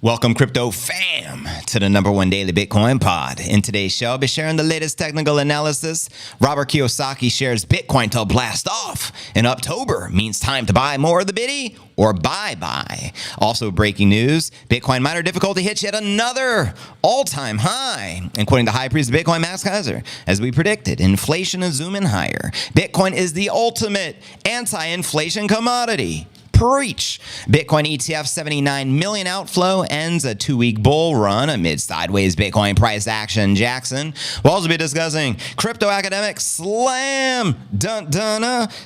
Welcome, crypto fam, to the #1 daily Bitcoin pod. In today's show, I'll be sharing the latest technical analysis. Robert Kiyosaki shares Bitcoin to blast off in October means time to buy more of the biddy or bye-bye. Also breaking news, Bitcoin miner difficulty hits yet another all-time high. According to High Priest Bitcoin Max Kaiser, as we predicted, inflation is zooming higher. Bitcoin is the ultimate anti-inflation commodity. Preach. Bitcoin ETF 79 million outflow ends a 2-week bull run amid sideways Bitcoin price action. Jackson. We'll also be discussing crypto academic slam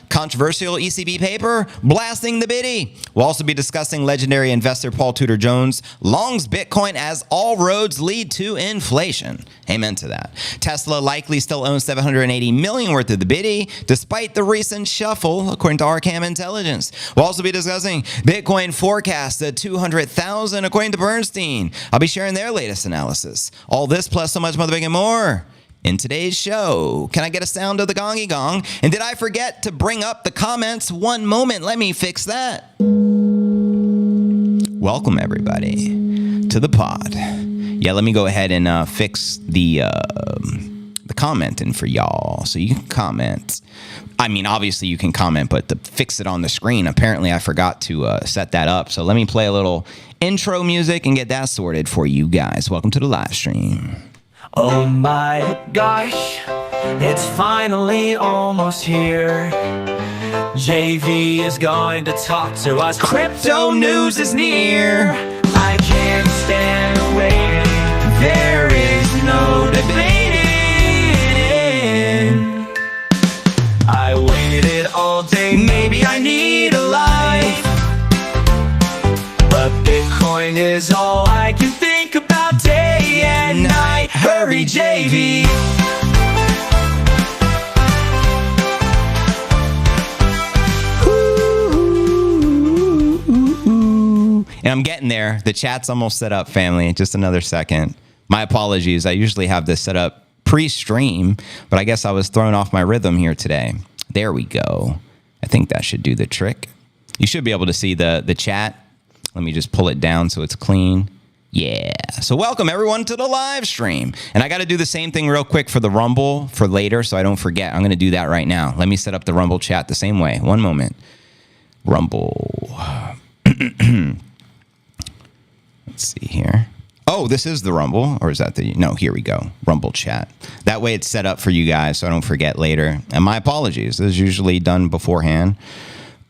controversial ECB paper blasting the biddy. We'll also be discussing legendary investor Paul Tudor Jones longs Bitcoin as all roads lead to inflation. Amen to that. Tesla likely still owns 780 million worth of the biddy despite the recent shuffle, according to Arkham Intelligence. We'll also be discussing Bitcoin forecast at 200,000 according to Bernstein. I'll be sharing their latest analysis. All this plus so much mother and more in today's show. Can I get a sound of the gongy gong? And did I forget to bring up the comments? One moment, let me fix that. Welcome everybody to the pod. Yeah, let me go ahead and fix the commenting for y'all. So you can comment. I mean, obviously you can comment, but to fix it on the screen, apparently I forgot to set that up. So let me play a little intro music and get that sorted for you guys. Welcome to the live stream. Oh my gosh, it's finally almost here. JV is going to talk to us. Crypto news is near. I can't stand waiting. There is no debating. I waited all day, maybe I need a life, but Bitcoin is all I can think about day and night. Hurry, JV. And I'm getting there. The chat's almost set up, family. Just another second. My apologies. I usually have this set up pre-stream, but I guess I was thrown off my rhythm here today. There we go. I think that should do the trick. You should be able to see the chat. Let me just pull it down so it's clean. Yeah. So welcome everyone to the live stream. And I got to do the same thing real quick for the Rumble for later so I don't forget. I'm going to do that right now. Let me set up the Rumble chat the same way. One moment. Rumble. Let's see here. Oh, this is the Rumble, or is that the... No, here we go. Rumble chat. That way it's set up for you guys so I don't forget later. And my apologies. This is usually done beforehand.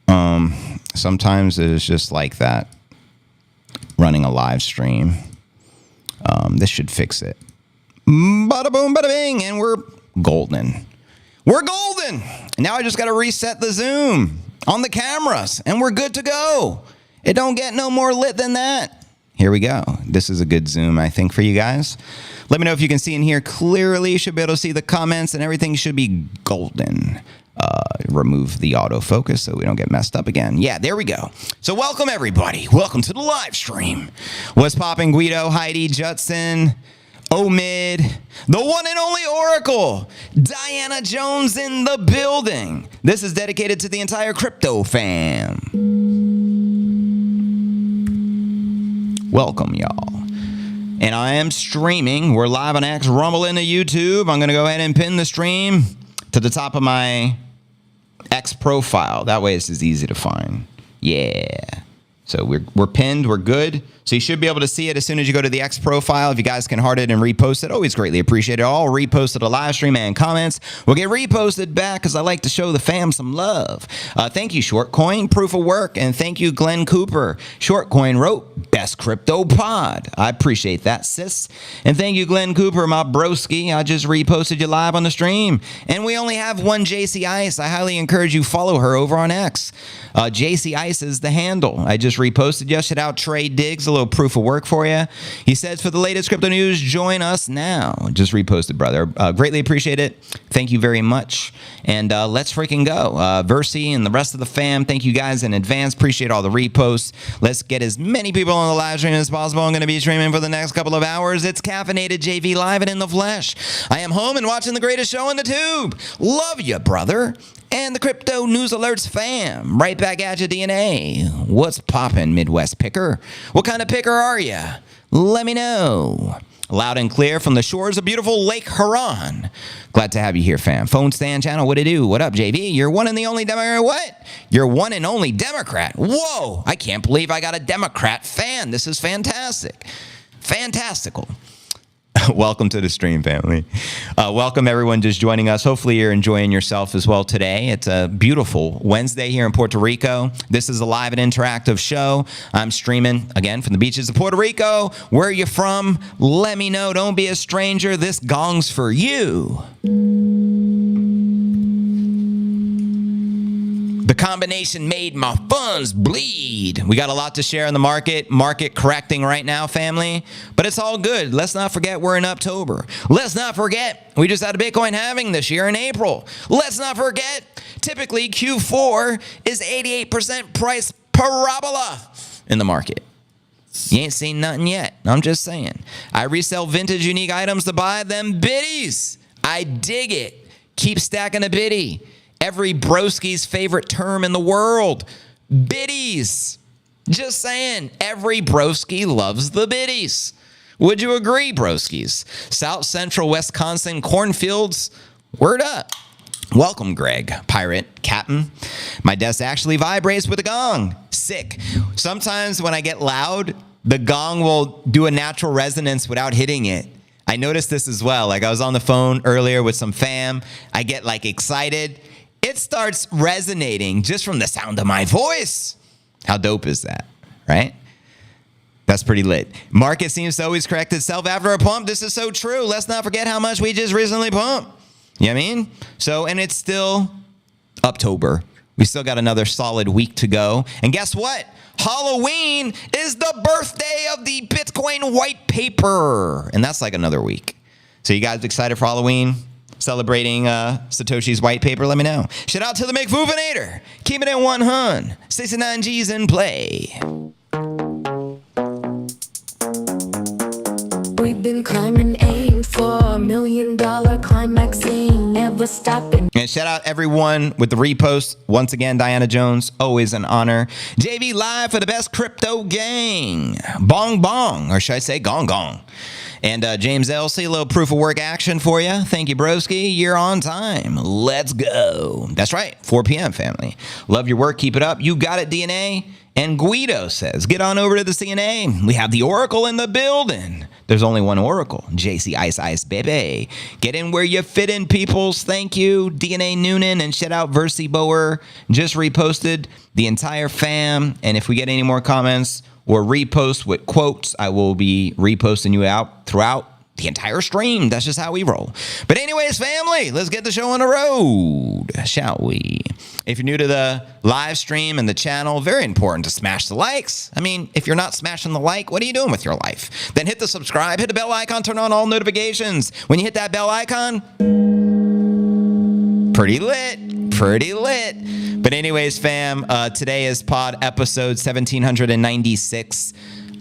Sometimes it is just like that, running a live stream. This should fix it. Bada boom, bada bing, and we're golden. We're golden! Now I just got to reset the zoom on the cameras, and we're good to go. It don't get no more lit than that. Here we go. This is a good zoom, I think, for you guys. Let me know if you can see in here clearly. You should be able to see the comments and everything should be golden. Remove the autofocus so we don't get messed up again. Yeah, there we go. So welcome, everybody. Welcome to the live stream. What's popping, Guido, Heidi, Judson, Omid, the one and only Oracle, Diana Jones in the building. This is dedicated to the entire crypto fam. Welcome, y'all. And I am streaming. We're live on X, Rumble, into YouTube. I'm going to go ahead and pin the stream to the top of my X profile. That way it's as easy to find. Yeah. So we're pinned. We're good. So you should be able to see it as soon as you go to the X profile. If you guys can heart it and repost it, always greatly appreciate it. All reposted to live stream and comments will get reposted back because I like to show the fam some love. Thank you, Shortcoin, Proof of Work, and thank you, Glenn Cooper. Shortcoin wrote, best crypto pod. I appreciate that, sis. And thank you, Glenn Cooper, my broski. I just reposted you live on the stream. And we only have one JC Ice. I highly encourage you follow her over on X. JC Ice is the handle. I just reposted you. Shout out Trey Diggs, a little proof of work for you. He says, for the latest crypto news, join us now. Just reposted, brother. Greatly appreciate it. Thank you very much. And let's freaking go. Versi and the rest of the fam, thank you guys in advance. Appreciate all the reposts. Let's get as many people on the live stream as possible. I'm going to be streaming for the next couple of hours. It's Caffeinated JV live and in the flesh. I am home and watching the greatest show on the tube. Love you, brother. And the Crypto News Alerts fam, right back at you, DNA. What's poppin', Midwest picker? What kind of picker are you? Let me know. Loud and clear from the shores of beautiful Lake Huron. Glad to have you here, fam. Phone stand channel, what it do? What up, JV? You're one and the only Democrat. What? You're one and only Democrat. Whoa, I can't believe I got a Democrat fan. This is fantastic. Fantastical. Welcome to the stream, family. Welcome, everyone just joining us. Hopefully, you're enjoying yourself as well today. It's a beautiful Wednesday here in Puerto Rico. This is a live and interactive show. I'm streaming, again, from the beaches of Puerto Rico. Where are you from? Let me know. Don't be a stranger. This gong's for you. The combination made my funds bleed. We got a lot to share in the market. Market correcting right now, family. But it's all good. Let's not forget we're in October. Let's not forget we just had a Bitcoin halving this year in April. Let's not forget typically Q4 is 88% price parabola in the market. You ain't seen nothing yet. I'm just saying. I resell vintage unique items to buy them biddies. I dig it. Keep stacking a biddy. Every broski's favorite term in the world, biddies. Just saying, every broski loves the biddies. Would you agree, broskis? South Central Wisconsin cornfields, word up. Welcome, Greg, pirate, captain. My desk actually vibrates with a gong. Sick. Sometimes when I get loud, the gong will do a natural resonance without hitting it. I noticed this as well. Like I was on the phone earlier with some fam. I get like excited. It starts resonating just from the sound of my voice. How dope is that, right? That's pretty lit. Market seems to always correct itself after a pump. This is so true. Let's not forget how much we just recently pumped. You know what I mean? So, and it's still October. We still got another solid week to go. And guess what? Halloween is the birthday of the Bitcoin white paper. And that's like another week. So you guys excited for Halloween? Celebrating Satoshi's white paper, let me know. Shout out to the McFoofinator. Keep it in 100. 69 G's in play. We've been climbing, aim for $1 million climax, ain't never stopping. And shout out everyone with the repost. Once again, Diana Jones, always an honor. JV live for the best crypto gang. Bong bong, or should I say gong gong. And James L, see a little proof of work action for you. Thank you, broski. You're on time. Let's go. That's right, 4 p.m., family. Love your work. Keep it up. You got it, DNA. And Guido says, get on over to the CNA. We have the Oracle in the building. There's only one Oracle. JC Ice Ice, baby. Get in where you fit in, peoples. Thank you, DNA Noonan. And shout out Versi Bower. Just reposted the entire fam. And if we get any more comments or repost with quotes, I will be reposting you out throughout the entire stream. That's just how we roll. But anyways, family, let's get the show on the road, shall we? If you're new to the live stream and the channel, very important to smash the likes. I mean, if you're not smashing the like, what are you doing with your life? Then hit the subscribe, hit the bell icon, turn on all notifications. When you hit that bell icon, pretty lit, pretty lit. But anyways, fam, today is pod episode 1796.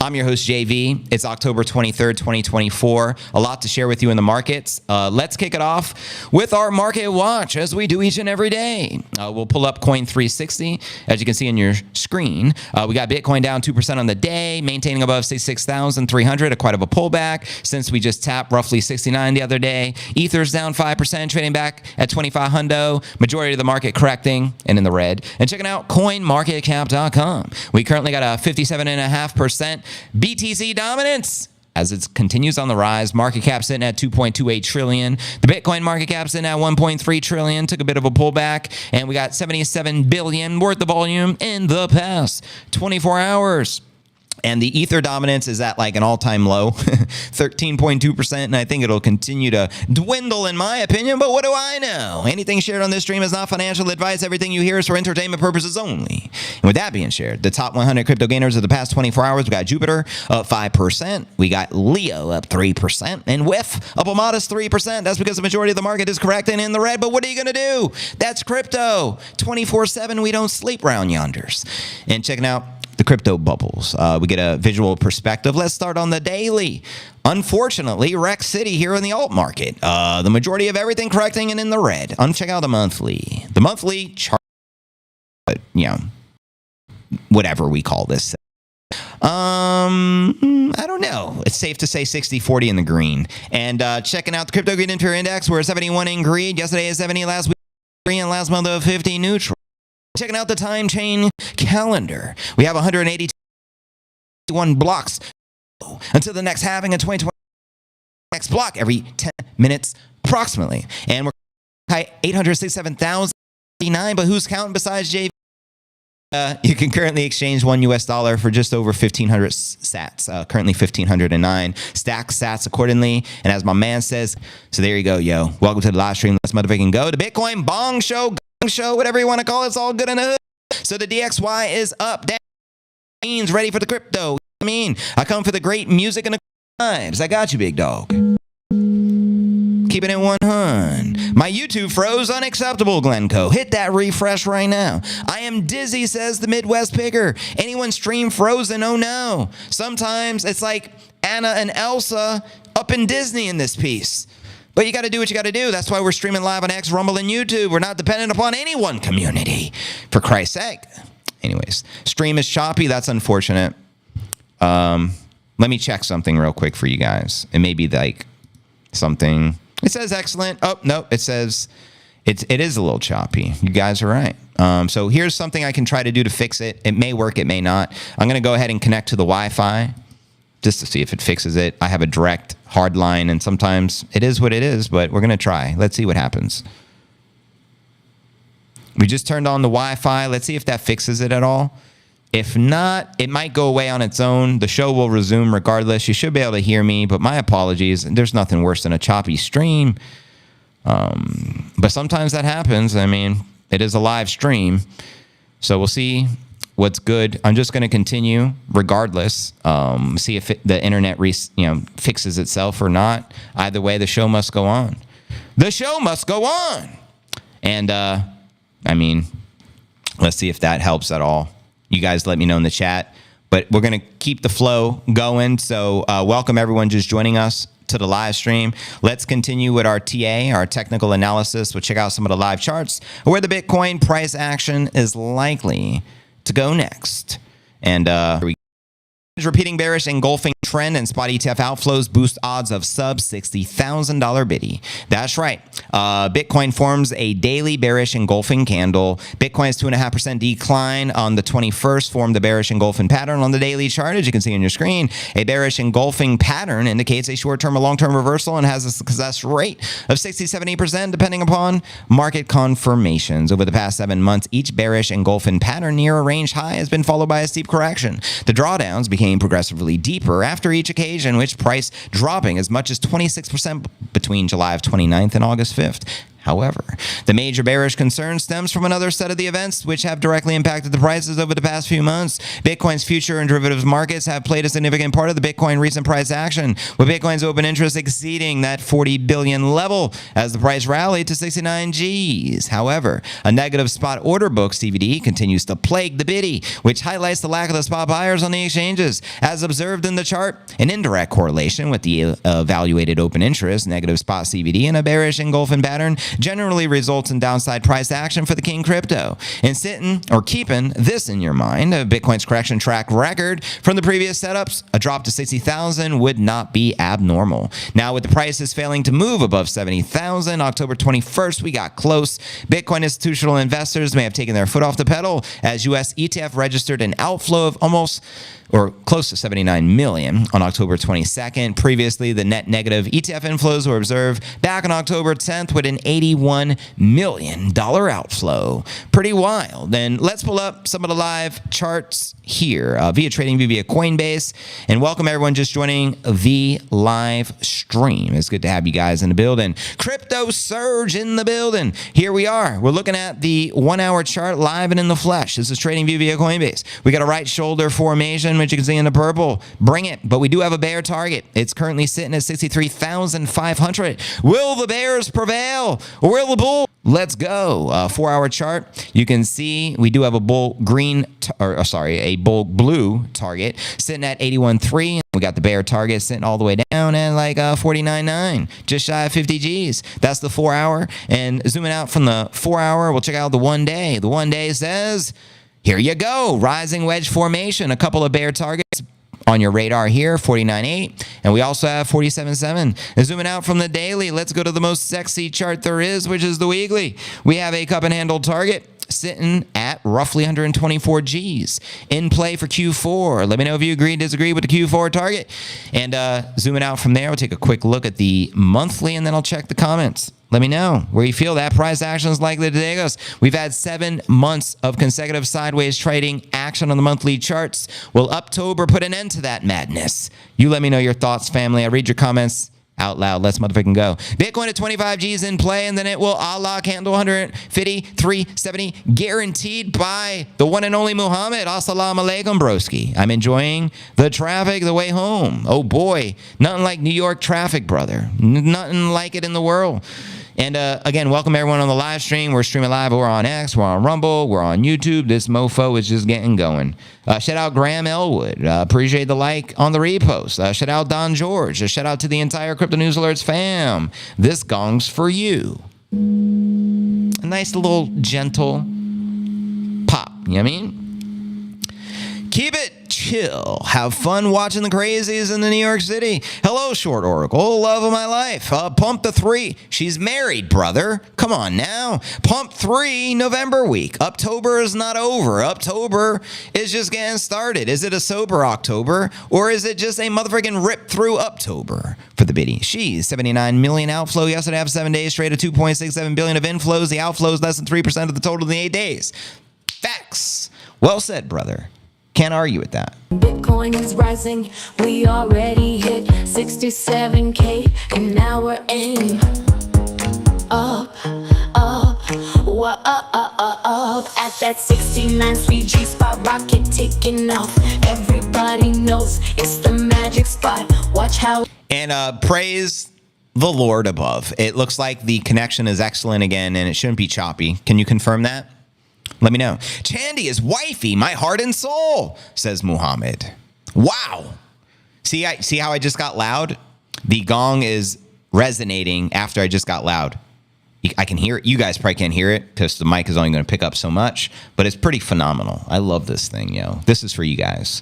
I'm your host, JV. It's October 23rd, 2024. A lot to share with you in the markets. Let's kick it off with our market watch, as we do each and every day. We'll pull up Coin 360. As you can see on your screen, we got Bitcoin down 2% on the day, maintaining above 66,300, quite of a pullback since we just tapped roughly 69 the other day. Ether's down 5%, trading back at 25 hundo. Majority of the market correcting and in the red. And checking out coinmarketcap.com. We currently got a 57.5% BTC dominance as it continues on the rise. Market cap sitting at 2.28 trillion. The Bitcoin market cap sitting at 1.3 trillion. Took a bit of a pullback, and we got 77 billion worth of volume in the past 24 hours. And the Ether dominance is at like an all-time low, 13.2%, and I think it'll continue to dwindle in my opinion, but what do I know? Anything shared on this stream is not financial advice. Everything you hear is for entertainment purposes only. And with that being shared, the top 100 crypto gainers of the past 24 hours, we got Jupiter up 5%, we got Leo up 3%, and WIF up a modest 3%. That's because the majority of the market is correcting in the red, but what are you going to do? That's crypto. 24/7, we don't sleep round yonders. And checking out the crypto bubbles. We get a visual perspective. Let's start on the daily. Unfortunately, Wreck City here in the alt market. The majority of everything correcting and in the red. Check out the monthly. The monthly chart, whatever we call this. I don't know. It's safe to say 60-40 in the green. And checking out the Crypto Green Interior Index, we're 71 in green. Yesterday is 70, last week green, and last month of 50 neutral. Checking out the time chain calendar. We have 181 blocks until the next halving in 2020. Next block every 10 minutes approximately. And we're high 867,009, but who's counting besides JV? You can currently exchange $1 US for just over 1,500 sats, currently 1,509. Stack sats accordingly. And as my man says, so there you go, yo. Welcome to the live stream. Let's motherfucking go. The Bitcoin bong show, gong show, whatever you want to call it. It's all good in the hood. So the DXY is up, down, ready for the crypto. I mean, I come for the great music and the vibes. I got you, big dog. Keeping it 100. My YouTube froze. Unacceptable, Glencoe. Hit that refresh right now. I am dizzy, says the Midwest Picker. Anyone stream frozen? Oh no. Sometimes it's like Anna and Elsa up in Disney in this piece. But you got to do what you got to do. That's why we're streaming live on X, Rumble, and YouTube. We're not dependent upon any one community, for Christ's sake. Anyways, stream is choppy. That's unfortunate. Let me check something real quick for you guys. It may be like something. It says excellent. Oh, no, it says it is a little choppy. You guys are right. So here's something I can try to do to fix it. It may work. It may not. I'm going to go ahead and connect to the Wi-Fi just to see if it fixes it. I have a direct hard line, and sometimes it is what it is, but we're going to try. Let's see what happens. We just turned on the Wi-Fi. Let's see if that fixes it at all. If not, it might go away on its own. The show will resume regardless. You should be able to hear me, but my apologies. There's nothing worse than a choppy stream. But sometimes that happens. I mean, it is a live stream. So we'll see what's good. I'm just going to continue regardless. See if the internet fixes itself or not. Either way, the show must go on. The show must go on. And, I mean, let's see if that helps at all. You guys let me know in the chat. But we're going to keep the flow going. So welcome everyone just joining us to the live stream. Let's continue with our TA, our technical analysis. We'll check out some of the live charts where the Bitcoin price action is likely to go next. And here we go. Repeating bearish engulfing trend and spot ETF outflows boost odds of sub $60,000 biddy. That's right. Bitcoin forms a daily bearish engulfing candle. Bitcoin's 2.5% decline on the 21st formed the bearish engulfing pattern on the daily chart. As you can see on your screen, a bearish engulfing pattern indicates a short-term or long-term reversal and has a success rate of 60-70% depending upon market confirmations. Over the past 7 months, each bearish engulfing pattern near a range high has been followed by a steep correction. The drawdowns became progressively deeper after each occasion, which price dropping as much as 26% between July of 29th and August 5th. However, the major bearish concern stems from another set of the events which have directly impacted the prices over the past few months. Bitcoin's future and derivatives markets have played a significant part of the Bitcoin recent price action, with Bitcoin's open interest exceeding that 40 billion level as the price rallied to 69 Gs. However, a negative spot order book CVD continues to plague the biddy, which highlights the lack of the spot buyers on the exchanges. As observed in the chart, an indirect correlation with the evaluated open interest, negative spot CVD, and a bearish engulfing pattern generally results in downside price action for the king crypto. And keeping this in your mind, Bitcoin's correction track record from the previous setups, a drop to 60,000 would not be abnormal. Now, with the prices failing to move above 70,000, October 21st, we got close. Bitcoin institutional investors may have taken their foot off the pedal as US ETF registered an outflow of almost or close to 79 million on October 22nd. Previously, the net negative ETF inflows were observed back on October 10th with an $81 million outflow. Pretty wild. Then let's pull up some of the live charts here via TradingView, via Coinbase. And welcome everyone just joining the live stream. It's good to have you guys in the building. Crypto surge in the building. Here we are. We're looking at the 1 hour chart live and in the flesh. This is TradingView via Coinbase. We got a right shoulder formation, which you can see in the purple. Bring it. But we do have a bear target. It's currently sitting at 63,500. Will the bears prevail? Or will the bull Let's go. 4-hour chart. You can see we do have a bull blue target sitting at 81.3. We got the bear target sitting all the way down at like 49.9, just shy of 50 G's. That's the 4-hour. And zooming out from the 4-hour, we'll check out the 1 day. The 1 day says, here you go, rising wedge formation. A couple of bear targets on your radar here, 49.8, and we also have 47.7. And zooming out from the daily, let's go to the most sexy chart there is, which is the weekly. We have a cup and handle target sitting at roughly 124 G's in play for Q4. Let me know if you agree or disagree with the Q4 target. And zooming out from there, we'll take a quick look at the monthly, and then I'll check the comments. Let me know where you feel that price action is likely to take us. We've had 7 months of consecutive sideways trading action on the monthly charts. Will October put an end to that madness? You let me know your thoughts, family. I read your comments out loud. Let's motherfucking go. Bitcoin at 25 G's in play, and then it will candle 153.70 guaranteed by the one and only Muhammad. Assalamu alaikum, broski. I'm enjoying the traffic the way home. Oh boy, nothing like New York traffic, brother. Nothing like it in the world. And again, welcome everyone on the live stream. We're streaming live. We're on X. We're on Rumble. We're on YouTube. This mofo is just getting going. Shout out Graham Elwood. Appreciate the like on the repost. Shout out Don George. Shout out to the entire Crypto News Alerts fam. This gong's for you. A nice little gentle pop. You know what I mean? Keep it chill. Have fun watching the crazies in the New York City. Hello, Short Oracle. Love of my life. Pump the 3. She's married, brother. Come on now. Pump 3 November week. October is not over. October is just getting started. Is it a sober October, or is it just a motherfucking rip through October for the biddy? She's 79 million outflow yesterday after 7 days straight of 2.67 billion of inflows. The outflows less than 3% of the total in the 8 days. Facts. Well said, brother. Can't argue with that. Bitcoin is rising. We already hit 67K, and now we're in up, at that 69 3G spot, rocket ticking off. Everybody knows it's the magic spot. Watch how. And praise the Lord above. It looks like the connection is excellent again, and it shouldn't be choppy. Can you confirm that? Let me know. Chandy is wifey, my heart and soul, says Muhammad. Wow. See how I just got loud? The gong is resonating after I just got loud. I can hear it. You guys probably can't hear it because the mic is only going to pick up so much, but it's pretty phenomenal. I love this thing, yo. This is for you guys.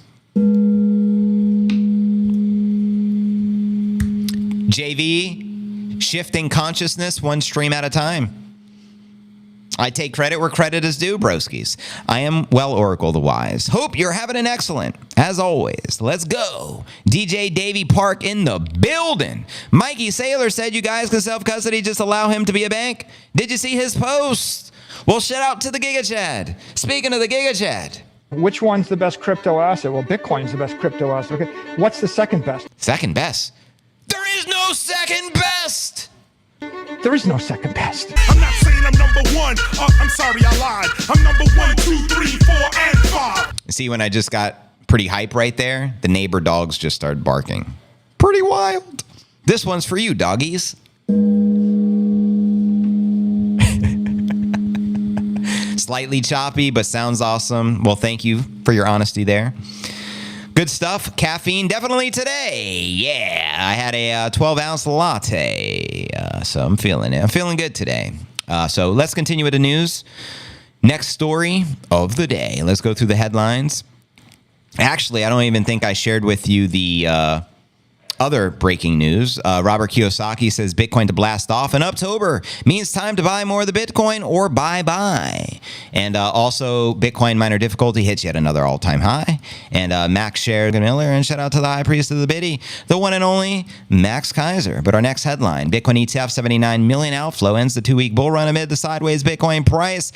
JV, shifting consciousness one stream at a time. I take credit where credit is due, broskies. I am well Oracle the Wise. Hope you're having an excellent, as always. Let's go. DJ Davey Park in the building. Mikey Saylor said you guys can self-custody, just allow him to be a bank. Did you see his post? Well, shout out to the Giga Chad. Speaking of the Giga Chad. Which one's the best crypto asset? Well, Bitcoin's the best crypto asset. Okay. What's the second best? Second best? There is no second best. There is no second best. I'm not saying I'm number one. I'm sorry, I lied. I'm number 1, 2, 3, 4, and 5. See, when I just got pretty hype right there, the neighbor dogs just started barking. Pretty wild. This one's for you, doggies. Slightly choppy, but sounds awesome. Well, thank you for your honesty there. Good stuff. Caffeine definitely today. Yeah, I had a 12-ounce latte, so I'm feeling it. I'm feeling good today. So let's continue with the news. Next story of the day. Let's go through the headlines. Actually, I don't even think I shared with you the other breaking news. Robert Kiyosaki says Bitcoin to blast off in October means time to buy more of the Bitcoin or bye-bye. And also, Bitcoin miner difficulty hits yet another all-time high. And Max shared Miller, and shout out to the high priest of the biddy, the one and only Max Kaiser. But our next headline, Bitcoin ETF 79 million outflow ends the 2-week bull run amid the sideways Bitcoin price.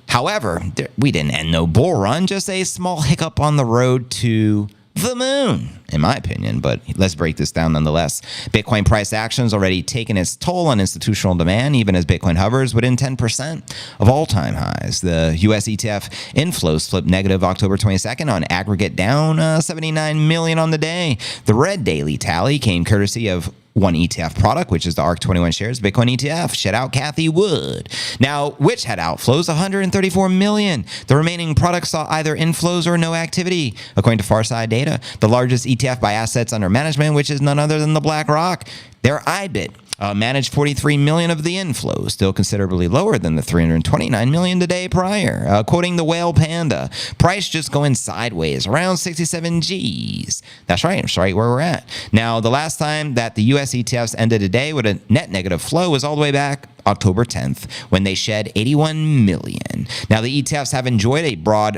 However, we didn't end no bull run, just a small hiccup on the road to the moon, in my opinion, but let's break this down nonetheless. Bitcoin price actions already taken its toll on institutional demand, even as Bitcoin hovers within 10% of all-time highs. The US ETF inflows flipped negative October 22nd on aggregate down 79 million on the day. The red daily tally came courtesy of one ETF product, which is the ARC21 shares Bitcoin ETF. Shout out Kathy Wood. Now, which had outflows? 134 million. The remaining products saw either inflows or no activity, according to Farside data. The largest ETF by assets under management, which is none other than the BlackRock, their IBIT. Managed 43 million of the inflows, still considerably lower than the 329 million the day prior. Quoting the Whale Panda, price just going sideways, around 67 Gs. That's right, it's right where we're at. Now, the last time that the US ETFs ended a day with a net negative flow was all the way back October 10th, when they shed 81 million. Now, the ETFs have enjoyed a broad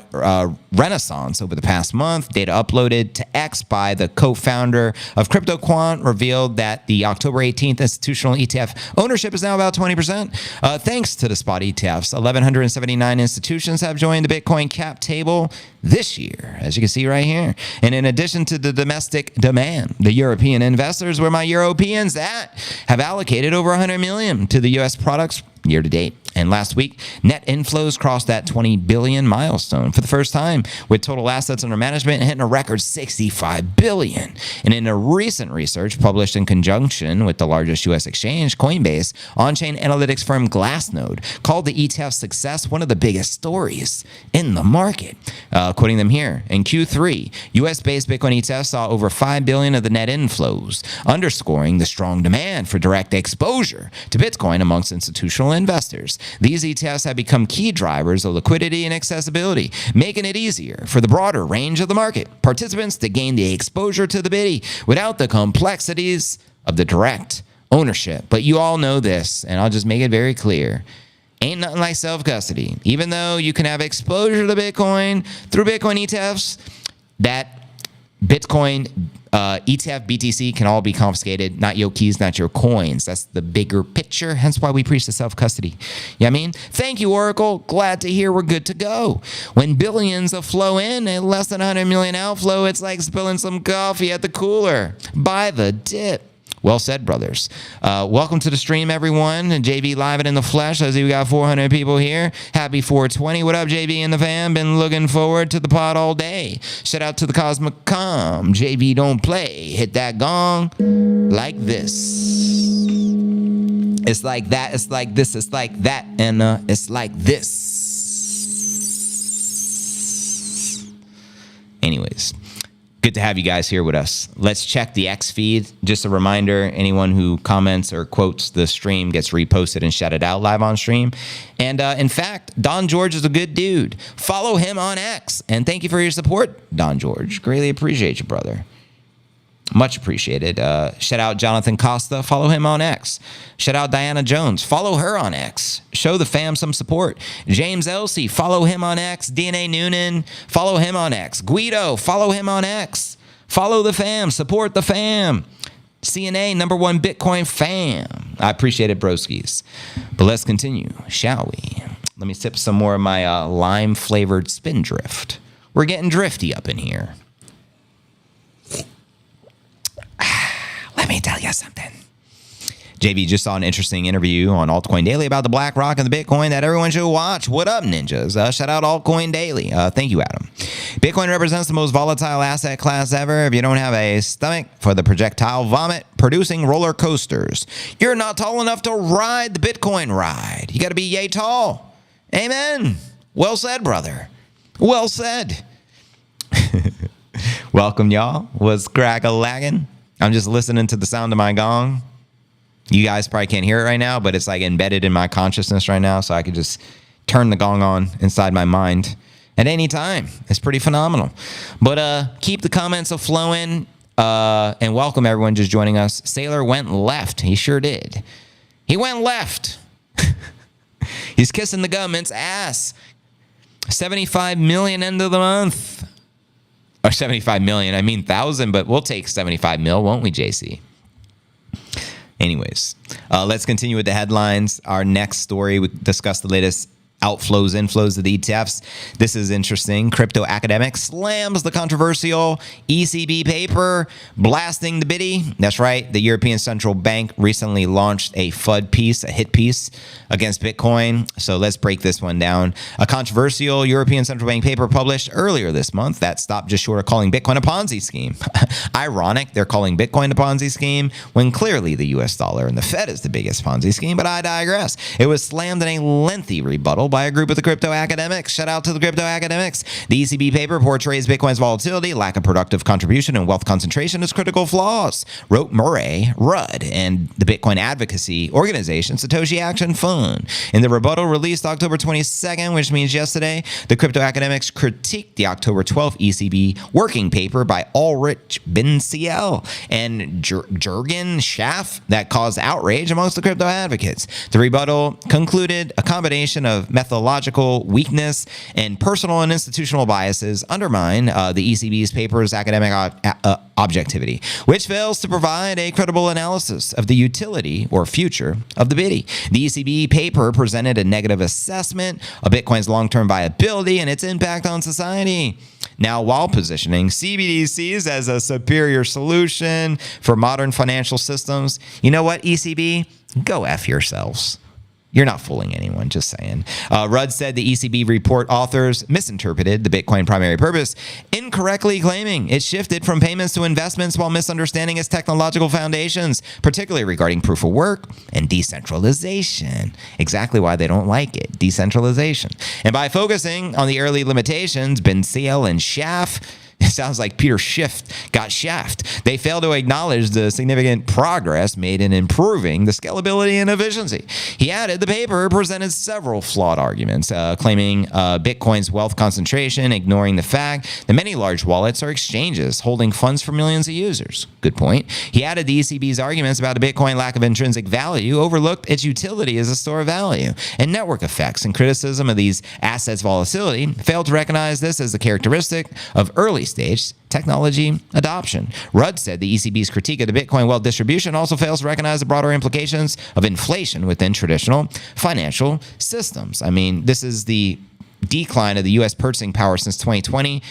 renaissance over the past month. Data uploaded to X by the co-founder of CryptoQuant revealed that the October 18th institutional ETF ownership is now about 20%. Thanks to the spot ETFs, 1,179 institutions have joined the Bitcoin cap table this year, as you can see right here. And in addition to the domestic demand, the European investors, where my Europeans at, have allocated over 100 million to the US products year to date. And last week, net inflows crossed that 20 billion milestone for the first time, with total assets under management hitting a record 65 billion. And in a recent research published in conjunction with the largest US exchange, Coinbase, on-chain analytics firm Glassnode called the ETF success one of the biggest stories in the market. Quoting them here, in Q3, US-based Bitcoin ETFs saw over 5 billion of the net inflows, underscoring the strong demand for direct exposure to Bitcoin amongst institutional investors. These ETFs have become key drivers of liquidity and accessibility, making it easier for the broader range of the market participants to gain the exposure to the biddy without the complexities of the direct ownership. But you all know this, and I'll just make it very clear. Ain't nothing like self-custody. Even though you can have exposure to Bitcoin through Bitcoin ETFs, that Bitcoin ETF, BTC can all be confiscated. Not your keys, not your coins. That's the bigger picture. Hence why we preach the self-custody. You know what I mean? Thank you, Oracle. Glad to hear we're good to go. When billions of flow in and less than 100 million outflow, it's like spilling some coffee at the cooler. Buy the dip. Well said, brothers. Welcome to the stream, everyone. JV live and in the flesh. I see we got 400 people here. Happy 420. What up, JV and the fam? Been looking forward to the pod all day. Shout out to the Cosmic Com. JV don't play. Hit that gong like this. It's like that. It's like this. It's like that. And it's like this. Anyways. Good to have you guys here with us. Let's check the X feed. Just a reminder, anyone who comments or quotes the stream gets reposted and shouted out live on stream. And in fact, Don George is a good dude. Follow him on X. And thank you for your support, Don George. Greatly appreciate you, brother. Much appreciated. Shout out Jonathan Costa. Follow him on X. Shout out Diana Jones. Follow her on X. Show the fam some support. James Elsey. Follow him on X. DNA Noonan. Follow him on X. Guido. Follow him on X. Follow the fam. Support the fam. CNA, #1 Bitcoin fam. I appreciate it, broskies. But let's continue, shall we? Let me sip some more of my lime-flavored Spindrift. We're getting drifty up in here. Let me tell you something. JV just saw an interesting interview on Altcoin Daily about the BlackRock and the Bitcoin that everyone should watch. What up, ninjas? Shout out Altcoin Daily. Thank you, Adam. Bitcoin represents the most volatile asset class ever. If you don't have a stomach for the projectile vomit producing roller coasters, you're not tall enough to ride the Bitcoin ride. You got to be yay tall. Amen. Well said, brother. Well said. Welcome, y'all. What's crack-a-lagging? I'm just listening to the sound of my gong. You guys probably can't hear it right now, but it's like embedded in my consciousness right now, so I could just turn the gong on inside my mind at any time. It's pretty phenomenal. But keep the comments flowing, and welcome everyone just joining us. Sailor went left. He sure did. He went left. He's kissing the government's ass. 75 million end of the month. Or 75 million, I mean 1,000, but we'll take 75 mil, won't we, JC? Anyways, let's continue with the headlines. Our next story, we discuss the latest outflows, inflows of the ETFs. This is interesting. Crypto academic slams the controversial ECB paper, blasting the biddy. That's right. The European Central Bank recently launched a FUD piece, a hit piece against Bitcoin. So let's break this one down. A controversial European Central Bank paper published earlier this month that stopped just short of calling Bitcoin a Ponzi scheme. Ironic, they're calling Bitcoin a Ponzi scheme when clearly the US dollar and the Fed is the biggest Ponzi scheme, but I digress. It was slammed in a lengthy rebuttal by a group of the crypto academics. Shout out to the crypto academics. The ECB paper portrays Bitcoin's volatility, lack of productive contribution, and wealth concentration as critical flaws, wrote Murray Rudd and the Bitcoin advocacy organization Satoshi Action Fund. In the rebuttal released October 22nd, which means yesterday, the crypto academics critiqued the October 12th ECB working paper by Ulrich Benziel and Jürgen Schaff that caused outrage amongst the crypto advocates. The rebuttal concluded a combination of methodological weakness and personal and institutional biases undermine the ECB's paper's academic objectivity, which fails to provide a credible analysis of the utility or future of the biddy. The ECB paper presented a negative assessment of Bitcoin's long-term viability and its impact on society. Now, while positioning CBDCs as a superior solution for modern financial systems, you know what, ECB? Go F yourselves. You're not fooling anyone, just saying. Rudd said the ECB report authors misinterpreted the Bitcoin primary purpose, incorrectly claiming it shifted from payments to investments while misunderstanding its technological foundations, particularly regarding proof of work and decentralization. Exactly why they don't like it, decentralization. And by focusing on the early limitations, Benziel and Schaff, it sounds like Peter Schiff got shaft. They fail to acknowledge the significant progress made in improving the scalability and efficiency. He added the paper presented several flawed arguments, claiming Bitcoin's wealth concentration, ignoring the fact that many large wallets are exchanges holding funds for millions of users. Good point. He added the ECB's arguments about the Bitcoin lack of intrinsic value, overlooked its utility as a store of value, and network effects, and criticism of these assets' volatility, failed to recognize this as a characteristic of early stage technology adoption. Rudd said the ECB's critique of the Bitcoin wealth distribution also fails to recognize the broader implications of inflation within traditional financial systems. I mean, this is the decline of the U.S. purchasing power since 2020.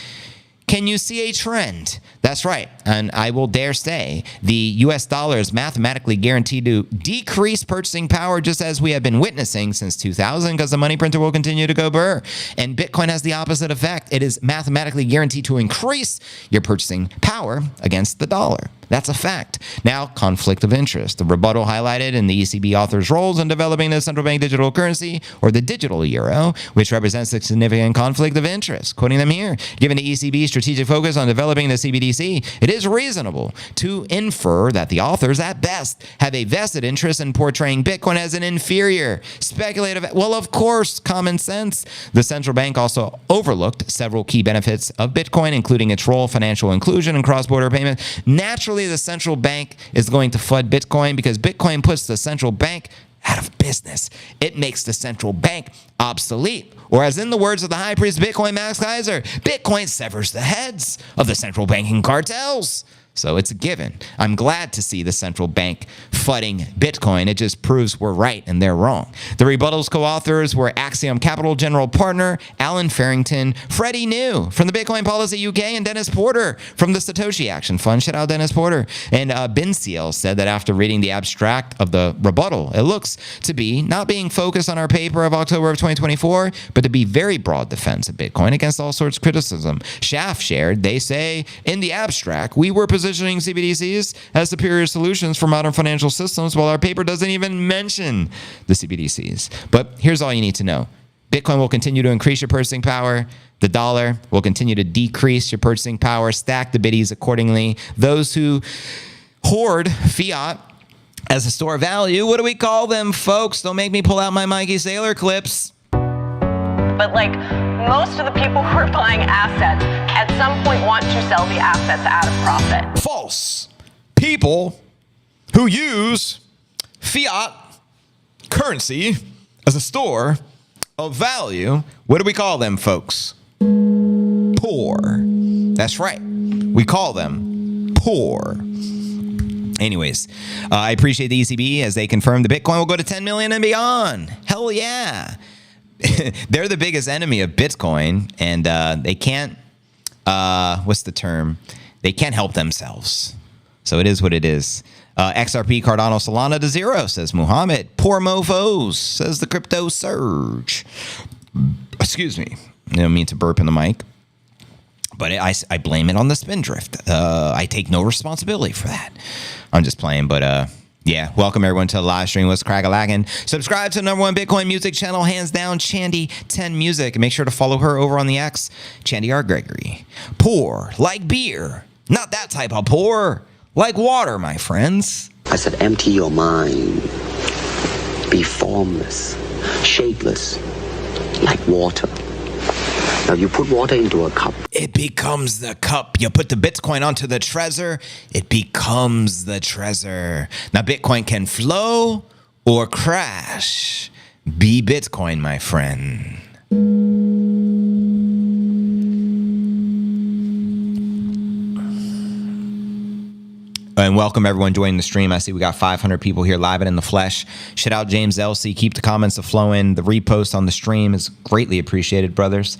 Can you see a trend? That's right. And I will dare say the US dollar is mathematically guaranteed to decrease purchasing power just as we have been witnessing since 2000 because the money printer will continue to go burr. And Bitcoin has the opposite effect. It is mathematically guaranteed to increase your purchasing power against the dollar. That's a fact. Now, conflict of interest. The rebuttal highlighted in the ECB author's roles in developing the central bank digital currency, or the digital euro, which represents a significant conflict of interest. Quoting them here, given the ECB's strategic focus on developing the CBDC, it is reasonable to infer that the authors, at best, have a vested interest in portraying Bitcoin as an inferior, speculative. Well, of course, common sense. The central bank also overlooked several key benefits of Bitcoin, including its role, financial inclusion, and cross-border payment. Naturally, the central bank is going to FUD Bitcoin because Bitcoin puts the central bank out of business. It makes the central bank obsolete. Or as in the words of the high priest Bitcoin, Max Kaiser, Bitcoin severs the heads of the central banking cartels. So it's a given. I'm glad to see the central bank flooding Bitcoin. It just proves we're right and they're wrong. The rebuttal's co-authors were Axiom Capital General Partner Alan Farrington, Freddie New from the Bitcoin Policy UK, and Dennis Porter from the Satoshi Action Fund. Shout out Dennis Porter. And Benziel said that after reading the abstract of the rebuttal, it looks to be not being focused on our paper of October of 2024, but to be very broad defense of Bitcoin against all sorts of criticism. Schaff shared, they say, in the abstract, we were positioning CBDCs as superior solutions for modern financial systems, while our paper doesn't even mention the CBDCs. But here's all you need to know. Bitcoin will continue to increase your purchasing power. The dollar will continue to decrease your purchasing power. Stack the biddies accordingly. Those who hoard fiat as a store of value, what do we call them, folks? Don't make me pull out my Mikey Saylor clips. But like most of the people who are buying assets at some point want to sell the assets at a profit. False. People who use fiat currency as a store of value, what do we call them, folks? Poor. That's right. We call them poor. Anyways, I appreciate the ECB as they confirmed the Bitcoin will go to 10 million and beyond. Hell yeah. they're the biggest enemy of Bitcoin, and they can't, what's the term? They can't help themselves. So it is what it is. XRP Cardano Solana to 0, says Muhammad. Poor mofos, says the crypto surge. Excuse me. I don't mean to burp in the mic. But I blame it on the spindrift. I take no responsibility for that. I'm just playing, but yeah. Welcome everyone to the live stream. What's crack-a-lackin'? Subscribe to the #1 Bitcoin music channel, hands down, Chandy10 Music. And make sure to follow her over on the X, Chandy R. Gregory. Pour like beer. Not that type of pour. Like water, my friends. I said, empty your mind. Be formless, shapeless, like water. Now you put water into a cup. It becomes the cup. You put the Bitcoin onto the treasure, it becomes the treasure. Now Bitcoin can flow or crash. Be Bitcoin, my friend. And welcome everyone joining the stream. I see we got 500 people here live and in the flesh. Shout out James Elsey. Keep the comments flowing. The repost on the stream is greatly appreciated, brothers.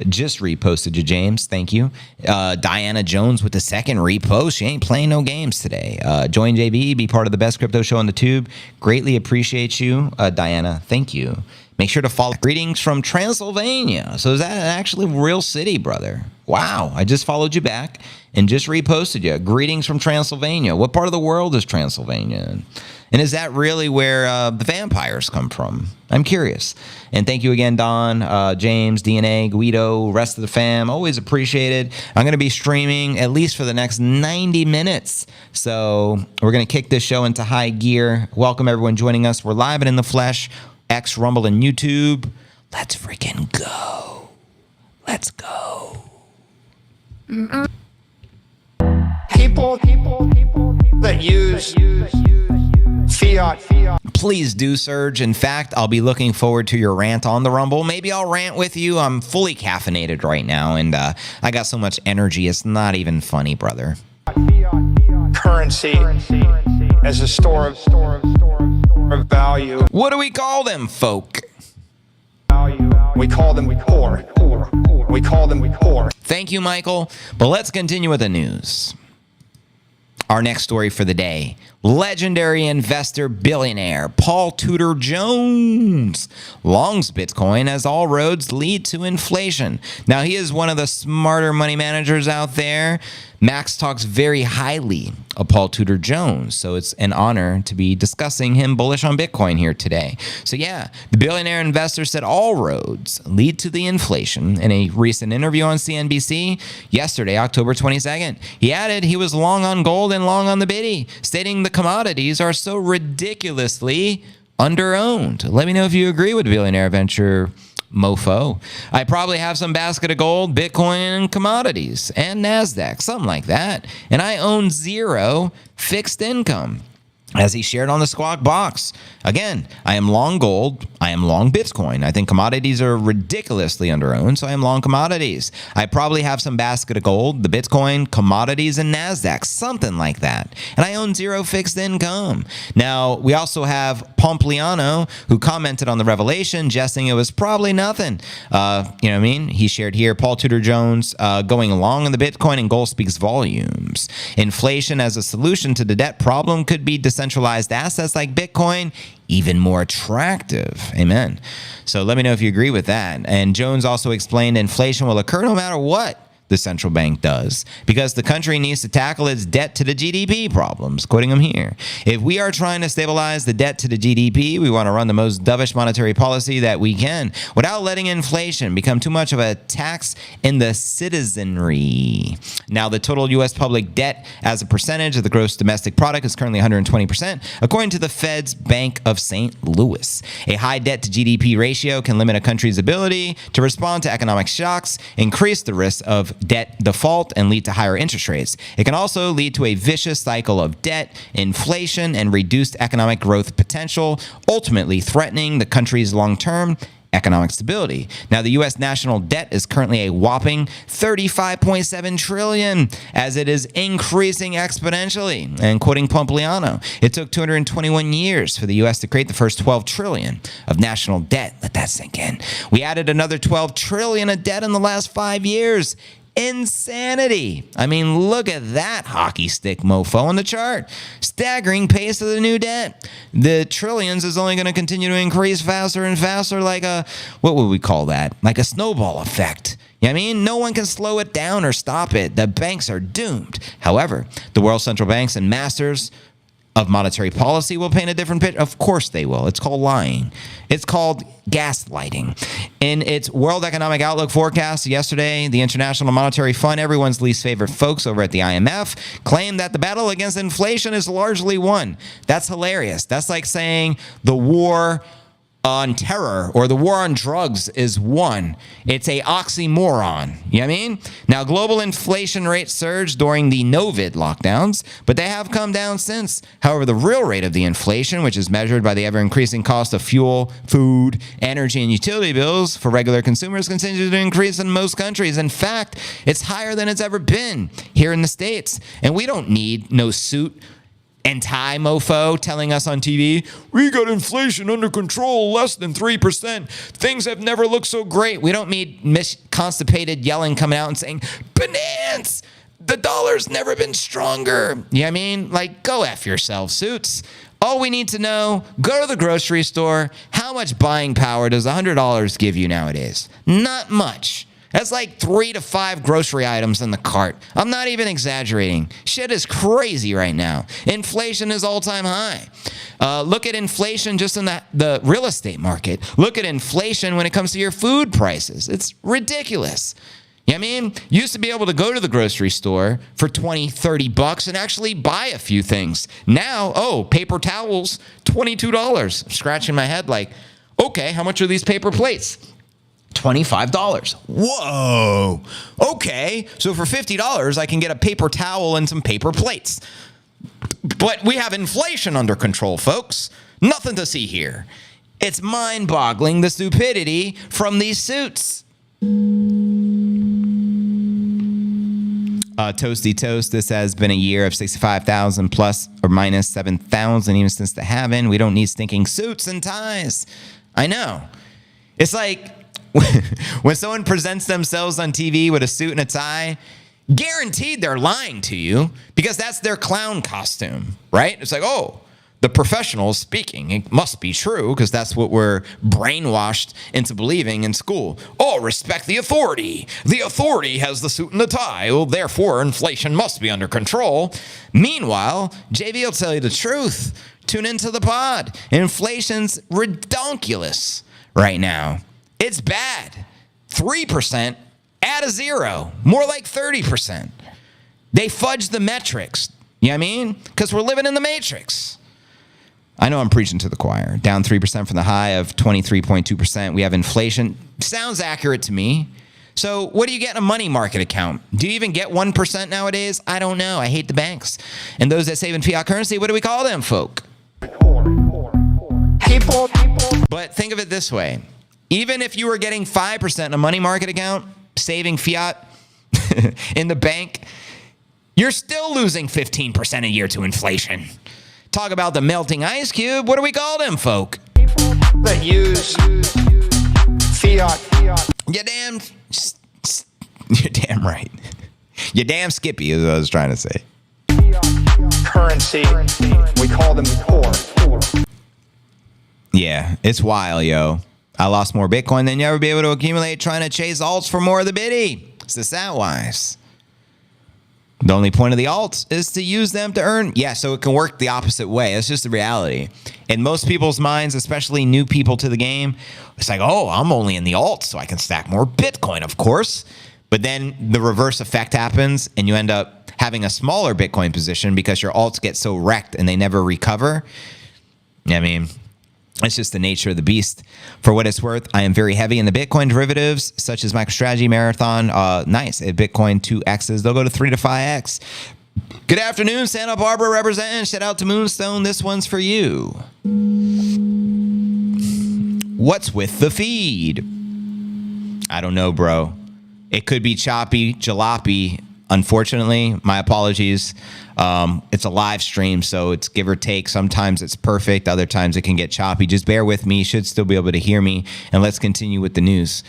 Just reposted you, James. Thank you. Diana Jones with the second repost. She ain't playing no games today. Join JB. Be part of the best crypto show on the tube. Greatly appreciate you, Diana. Thank you. Make sure to follow. Greetings from Transylvania. So is that actually a real city, brother? Wow. I just followed you back and just reposted you. Greetings from Transylvania. What part of the world is Transylvania? And is that really where the vampires come from? I'm curious. And thank you again, Don, James, DNA, Guido, rest of the fam. Always appreciated. I'm going to be streaming at least for the next 90 minutes. So we're going to kick this show into high gear. Welcome everyone joining us. We're live and in the flesh. X, Rumble, and YouTube. Let's freaking go. Let's go. People that use fiat. Please do, Surge. In fact, I'll be looking forward to your rant on the Rumble. Maybe I'll rant with you. I'm fully caffeinated right now, and I got so much energy. It's not even funny, brother. Currency as a store of value. What do we call them, folk? We call them poor. We call them poor. Thank you, Michael. But let's continue with the news. Our next story for the day. Legendary investor billionaire Paul Tudor Jones longs Bitcoin as all roads lead to inflation. Now, he is one of the smarter money managers out there. Max talks very highly of Paul Tudor Jones, so it's an honor to be discussing him bullish on Bitcoin here today. So yeah, the billionaire investor said all roads lead to the inflation in a recent interview on CNBC yesterday, October 22nd. He added he was long on gold and long on the Biddy, stating the commodities are so ridiculously underowned. Let me know if you agree with billionaire venture mofo. I probably have some basket of gold, Bitcoin, and commodities, and NASDAQ, something like that. And I own 0 fixed income, as he shared on the Squawk Box. Again, I am long gold. I am long Bitcoin. I think commodities are ridiculously underowned, so I am long commodities. I probably have some basket of gold, the Bitcoin, commodities, and NASDAQ, something like that. And I own 0 fixed income. Now, we also have Pompliano, who commented on the revelation, jesting it was probably nothing. You know what I mean? He shared here, Paul Tudor Jones going long on the Bitcoin and gold speaks volumes. Inflation as a solution to the debt problem could be decentralized assets like Bitcoin even more attractive. Amen. So let me know if you agree with that. And Jones also explained inflation will occur no matter what the central bank does, because the country needs to tackle its debt to the GDP problems. Quoting him here. If we are trying to stabilize the debt to the GDP, we want to run the most dovish monetary policy that we can without letting inflation become too much of a tax in the citizenry. Now, the total U.S. public debt as a percentage of the gross domestic product is currently 120%, according to the Fed's Bank of St. Louis. A high debt to GDP ratio can limit a country's ability to respond to economic shocks, increase the risk of debt default, and lead to higher interest rates. It can also lead to a vicious cycle of debt, inflation, and reduced economic growth potential, ultimately threatening the country's long-term economic stability. Now, the U.S. national debt is currently a whopping $35.7 trillion, as it is increasing exponentially. And quoting Pompliano, it took 221 years for the U.S. to create the first $12 trillion of national debt. Let that sink in. We added another $12 trillion of debt in the last 5 years. Insanity. I mean, look at that hockey stick mofo on the chart. Staggering pace of the new debt. The trillions is only going to continue to increase faster and faster, like a, what would we call that? Like a snowball effect. You know what I mean? No one can slow it down or stop it. The banks are doomed. However, the world central banks and masters of monetary policy will paint a different picture. Of course they will. It's called lying. It's called gaslighting. In its World Economic Outlook forecast yesterday, the International Monetary Fund, everyone's least favorite folks over at the IMF, claimed that the battle against inflation is largely won. That's hilarious. That's like saying the war on terror or the war on drugs is won. It's a oxymoron. You know what I mean? Now, global inflation rates surged during the COVID lockdowns, but they have come down since. However, the real rate of the inflation, which is measured by the ever-increasing cost of fuel, food, energy, and utility bills for regular consumers, continues to increase in most countries. In fact, it's higher than it's ever been here in the States. And we don't need no suit and tie mofo telling us on TV, we got inflation under control, less than 3%. Things have never looked so great. We don't need constipated yelling coming out and saying, bananas, the dollar's never been stronger. You know what I mean? Like, go F yourself, suits. All we need to know, go to the grocery store. How much buying power does $100 give you nowadays? Not much. That's like 3 to 5 grocery items in the cart. I'm not even exaggerating. Shit is crazy right now. Inflation is all-time high. Look at inflation just in the real estate market. Look at inflation when it comes to your food prices. It's ridiculous. You know what I mean? You used to be able to go to the grocery store for 20, 30 bucks and actually buy a few things. Now, paper towels, $22. I'm scratching my head like, okay, how much are these paper plates? $25. Whoa. Okay. So for $50, I can get a paper towel and some paper plates. But we have inflation under control, folks. Nothing to see here. It's mind-boggling, the stupidity from these suits. Toasty Toast, this has been a year of 65,000 plus or minus 7,000 even since the halving. We don't need stinking suits and ties. I know. It's like, when someone presents themselves on TV with a suit and a tie, guaranteed they're lying to you because that's their clown costume, right? It's like, oh, the professional is speaking. It must be true because that's what we're brainwashed into believing in school. Oh, respect the authority. The authority has the suit and the tie. Well, therefore, inflation must be under control. Meanwhile, JV will tell you the truth. Tune into the pod. Inflation's redonkulous right now. It's bad. 3%, add a 0. More like 30%. They fudge the metrics. You know what I mean? Because we're living in the matrix. I know I'm preaching to the choir. Down 3% from the high of 23.2%. We have inflation. Sounds accurate to me. So what do you get in a money market account? Do you even get 1% nowadays? I don't know. I hate the banks. And those that save in fiat currency, what do we call them, folk? People. But think of it this way. Even if you were getting 5% in a money market account, saving fiat in the bank, you're still losing 15% a year to inflation. Talk about the melting ice cube. What do we call them, folk? That use fiat. You're damn right. You're damn Skippy is what I was trying to say. Currency. We call them poor. Yeah, it's wild, yo. I lost more Bitcoin than you ever be able to accumulate trying to chase alts for more of the biddy. It's the sat-wise. The only point of the alts is to use them to earn. Yeah, so it can work the opposite way. That's just the reality. In most people's minds, especially new people to the game, it's like, oh, I'm only in the alts, so I can stack more Bitcoin, of course. But then the reverse effect happens, and you end up having a smaller Bitcoin position because your alts get so wrecked and they never recover. I mean, it's just the nature of the beast. For what it's worth, I am very heavy in the Bitcoin derivatives, such as MicroStrategy, Marathon. Nice. At Bitcoin 2Xs, they'll go to 3 to 5X. Good afternoon, Santa Barbara representing. Shout out to Moonstone. This one's for you. What's with the feed? I don't know, bro. It could be choppy, jalopy. Unfortunately, my apologies. It's a live stream, so it's give or take. Sometimes it's perfect. Other times it can get choppy. Just bear with me. You should still be able to hear me. And let's continue with the news.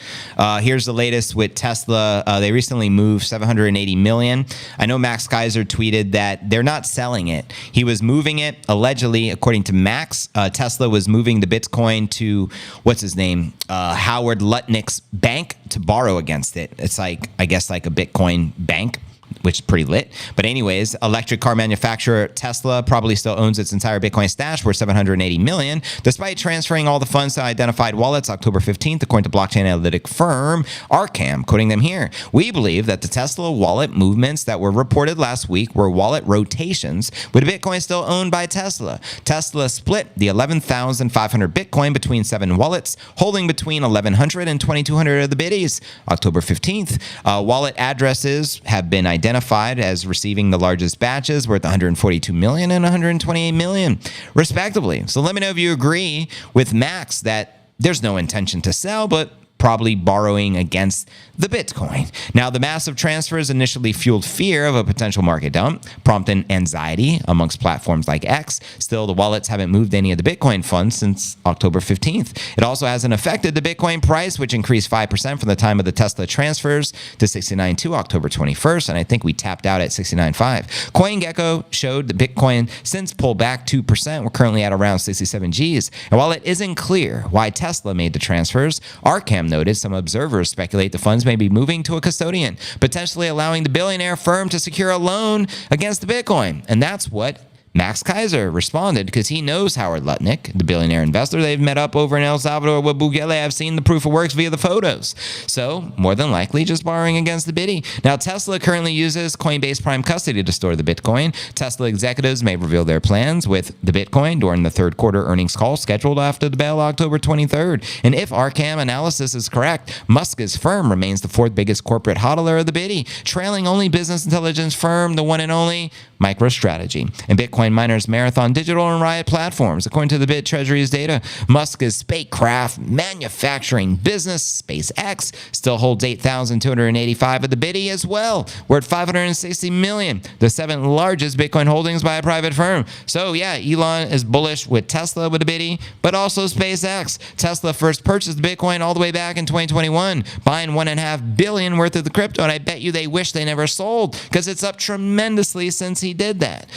Here's the latest with Tesla. They recently moved $780 million. I know Max Keiser tweeted that they're not selling it. He was moving it, allegedly, according to Max. Tesla was moving the Bitcoin to, what's his name? Howard Lutnick's bank to borrow against it. It's like, I guess, like a Bitcoin bank, which is pretty lit. But anyways, electric car manufacturer Tesla probably still owns its entire Bitcoin stash worth $780 million, despite transferring all the funds to identified wallets October 15th, according to blockchain analytic firm Arkham, quoting them here. We believe that the Tesla wallet movements that were reported last week were wallet rotations, with Bitcoin still owned by Tesla. Tesla split the 11,500 Bitcoin between 7 wallets, holding between 1,100 and 2,200 of the biddies. October 15th, wallet addresses have been identified as receiving the largest batches worth 142 million and 128 million, respectively. So let me know if you agree with Max that there's no intention to sell, but probably borrowing against the Bitcoin. Now, the massive transfers initially fueled fear of a potential market dump, prompting anxiety amongst platforms like X. Still, the wallets haven't moved any of the Bitcoin funds since October 15th. It also hasn't affected the Bitcoin price, which increased 5% from the time of the Tesla transfers to 69.2 October 21st, and I think we tapped out at 69.5. CoinGecko showed the Bitcoin since pulled back 2%. We're currently at around 67 Gs. And while it isn't clear why Tesla made the transfers, Arkham noted some observers speculate the funds may be moving to a custodian, potentially allowing the billionaire firm to secure a loan against the Bitcoin. And that's what Max Keiser responded, because he knows Howard Lutnick, the billionaire investor. They've met up over in El Salvador with Bukele. I've seen the proof of works via the photos. So, more than likely, just borrowing against the biddy. Now, Tesla currently uses Coinbase Prime Custody to store the Bitcoin. Tesla executives may reveal their plans with the Bitcoin during the third quarter earnings call scheduled after the bell October 23rd. And if Arkham analysis is correct, Musk's firm remains the 4th biggest corporate hodler of the biddy, trailing only business intelligence firm, the one and only MicroStrategy. And Bitcoin miners Marathon Digital and Riot platforms. According to the Bit Treasury's data, Musk's spacecraft manufacturing business, SpaceX, still holds 8,285 of the biddy as well. We're at 560 million, the 7th largest Bitcoin holdings by a private firm. So yeah, Elon is bullish with Tesla with the biddy, but also SpaceX. Tesla first purchased Bitcoin all the way back in 2021, buying $1.5 billion worth of the crypto, and I bet you they wish they never sold, because it's up tremendously since he did that.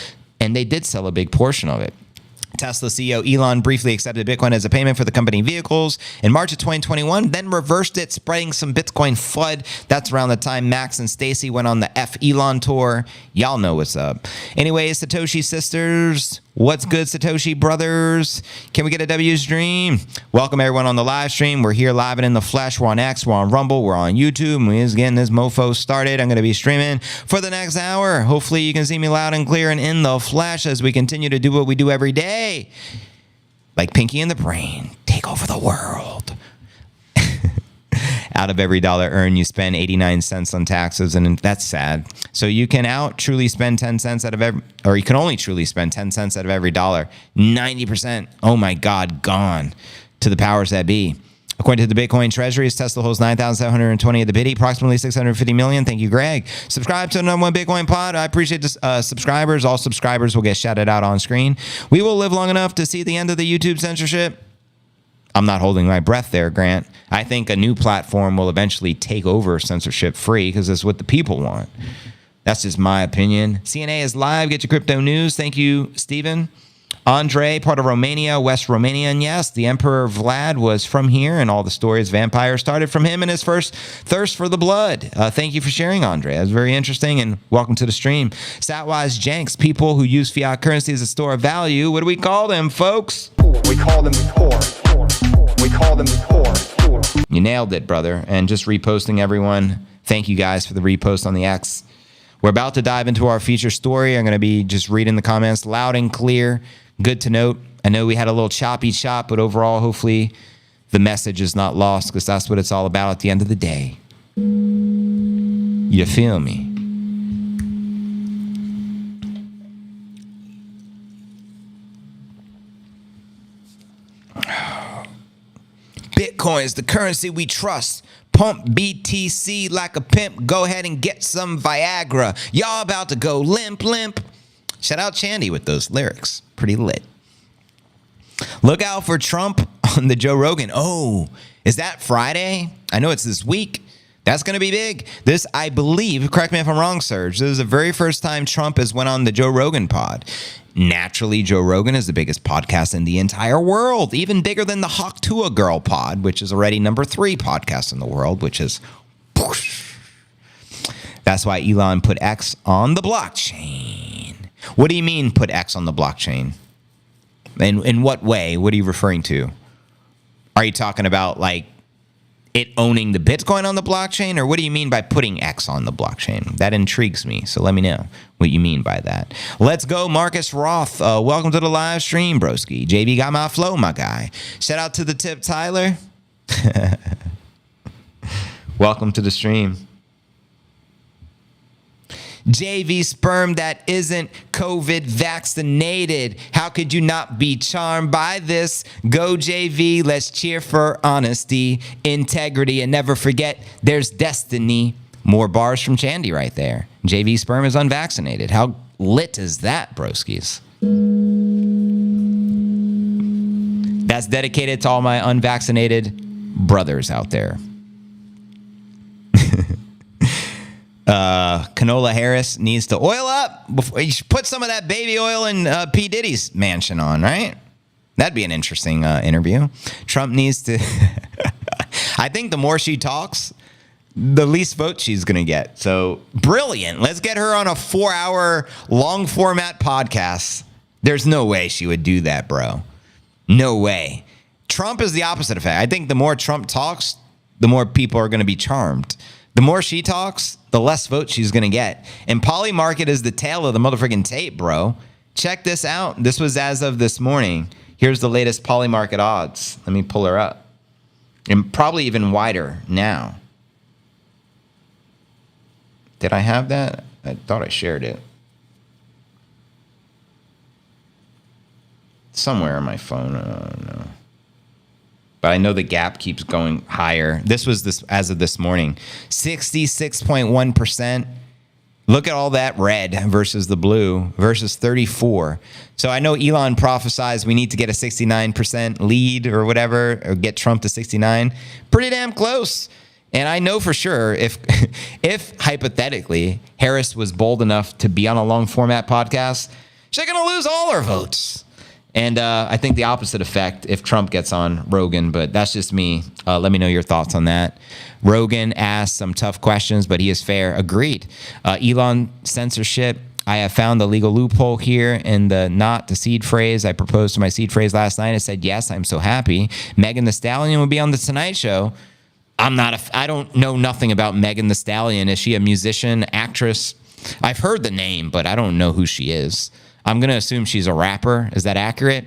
And they did sell a big portion of it. Tesla CEO Elon briefly accepted Bitcoin as a payment for the company vehicles in March of 2021, then reversed it, spreading some Bitcoin FUD. That's around the time Max and Stacy went on the F Elon tour. Y'all know what's up. Anyways, Satoshi sisters, what's good, Satoshi brothers? Can we get a W stream? Welcome everyone on the live stream. We're here live and in the flesh. We're on X, we're on Rumble, we're on YouTube, and we're just getting this mofo started. I'm going to be streaming for the next hour. Hopefully you can see me loud and clear and in the flesh as we continue to do what we do every day. Like Pinky and the Brain, take over the world. Out of every dollar earned, you spend 89 cents on taxes, and that's sad. So you can truly spend 10 cents out of every, or you can only truly spend 10 cents out of every dollar. 90%, oh my God, gone to the powers that be. According to the Bitcoin Treasuries, Tesla holds 9,720 of the biddy, approximately 650 million. Thank you, Greg. Subscribe to the #1 Bitcoin pod. I appreciate the subscribers. All subscribers will get shouted out on screen. We will live long enough to see the end of the YouTube censorship. I'm not holding my breath there, Grant. I think a new platform will eventually take over censorship free, because it's what the people want. That's just my opinion. CNA is live. Get your crypto news. Thank you, Steven. Andre, part of Romania, West Romania. And yes, the Emperor Vlad was from here, and all the stories vampire started from him and his first thirst for the blood. Thank you for sharing, Andre. That was very interesting, and welcome to the stream. Statwise Janks, people who use fiat currency as a store of value. What do we call them, folks? We call them the poor. We call them the poor. You nailed it, brother. And just reposting everyone. Thank you guys for the repost on the X. We're about to dive into our feature story. I'm going to be just reading the comments loud and clear. Good to note. I know we had a little choppy chop, but overall, hopefully the message is not lost, because that's what it's all about at the end of the day. You feel me? Bitcoin's the currency we trust. Pump BTC like a pimp. Go ahead and get some Viagra. Y'all about to go limp, limp. Shout out Chandy with those lyrics. Pretty lit. Look out for Trump on the Joe Rogan. Oh, is that Friday? I know it's this week. That's going to be big. This, I believe, correct me if I'm wrong, Serge, this is the very first time Trump has went on the Joe Rogan pod. Naturally, Joe Rogan is the biggest podcast in the entire world, even bigger than the Hawk Tua Girl pod, which is already number 3 podcast in the world, which is... That's why Elon put X on the blockchain. What do you mean put X on the blockchain? In what way? What are you referring to? Are you talking about like it owning the Bitcoin on the blockchain, or what do you mean by putting X on the blockchain? That intrigues me, so let me know what you mean by that. Let's go, Marcus Roth. Welcome to the live stream, broski. JB got my flow, my guy. Shout out to the tip, Tyler. Welcome to the stream. JV sperm that isn't COVID vaccinated. How could you not be charmed by this? Go JV, let's cheer for honesty, integrity, and never forget there's destiny. More bars from Chandy right there. JV sperm is unvaccinated. How lit is that, broskies? That's dedicated to all my unvaccinated brothers out there. Canola Harris needs to oil up. You should put some of that baby oil in P. Diddy's mansion on, right? That'd be an interesting interview. Trump needs to... I think the more she talks, the least votes she's going to get. So, brilliant. Let's get her on a 4-hour long format podcast. There's no way she would do that, bro. No way. Trump is the opposite effect. I think the more Trump talks, the more people are going to be charmed. The more she talks, the less votes she's going to get. And Polymarket is the tail of the motherfucking tape, bro. Check this out. This was as of this morning. Here's the latest Polymarket odds. Let me pull her up. And probably even wider now. Did I have that? I thought I shared it. Somewhere on my phone. No. But I know the gap keeps going higher. This was this as of this morning. 66.1%. Look at all that red versus the blue versus 34. So I know Elon prophesies we need to get a 69% lead or whatever, or get Trump to 69. Pretty damn close. And I know for sure if hypothetically Harris was bold enough to be on a long format podcast, she's going to lose all her votes. And I think the opposite effect if Trump gets on Rogan, but that's just me. Let me know your thoughts on that. Rogan asked some tough questions, but he is fair. Agreed. Elon censorship. I have found the legal loophole here in the not to seed phrase. I proposed to my seed phrase last night. I said, yes, I'm so happy. Megan Thee Stallion will be on the Tonight Show. I don't know nothing about Megan Thee Stallion. Is she a musician, actress? I've heard the name, but I don't know who she is. I'm going to assume she's a rapper. Is that accurate?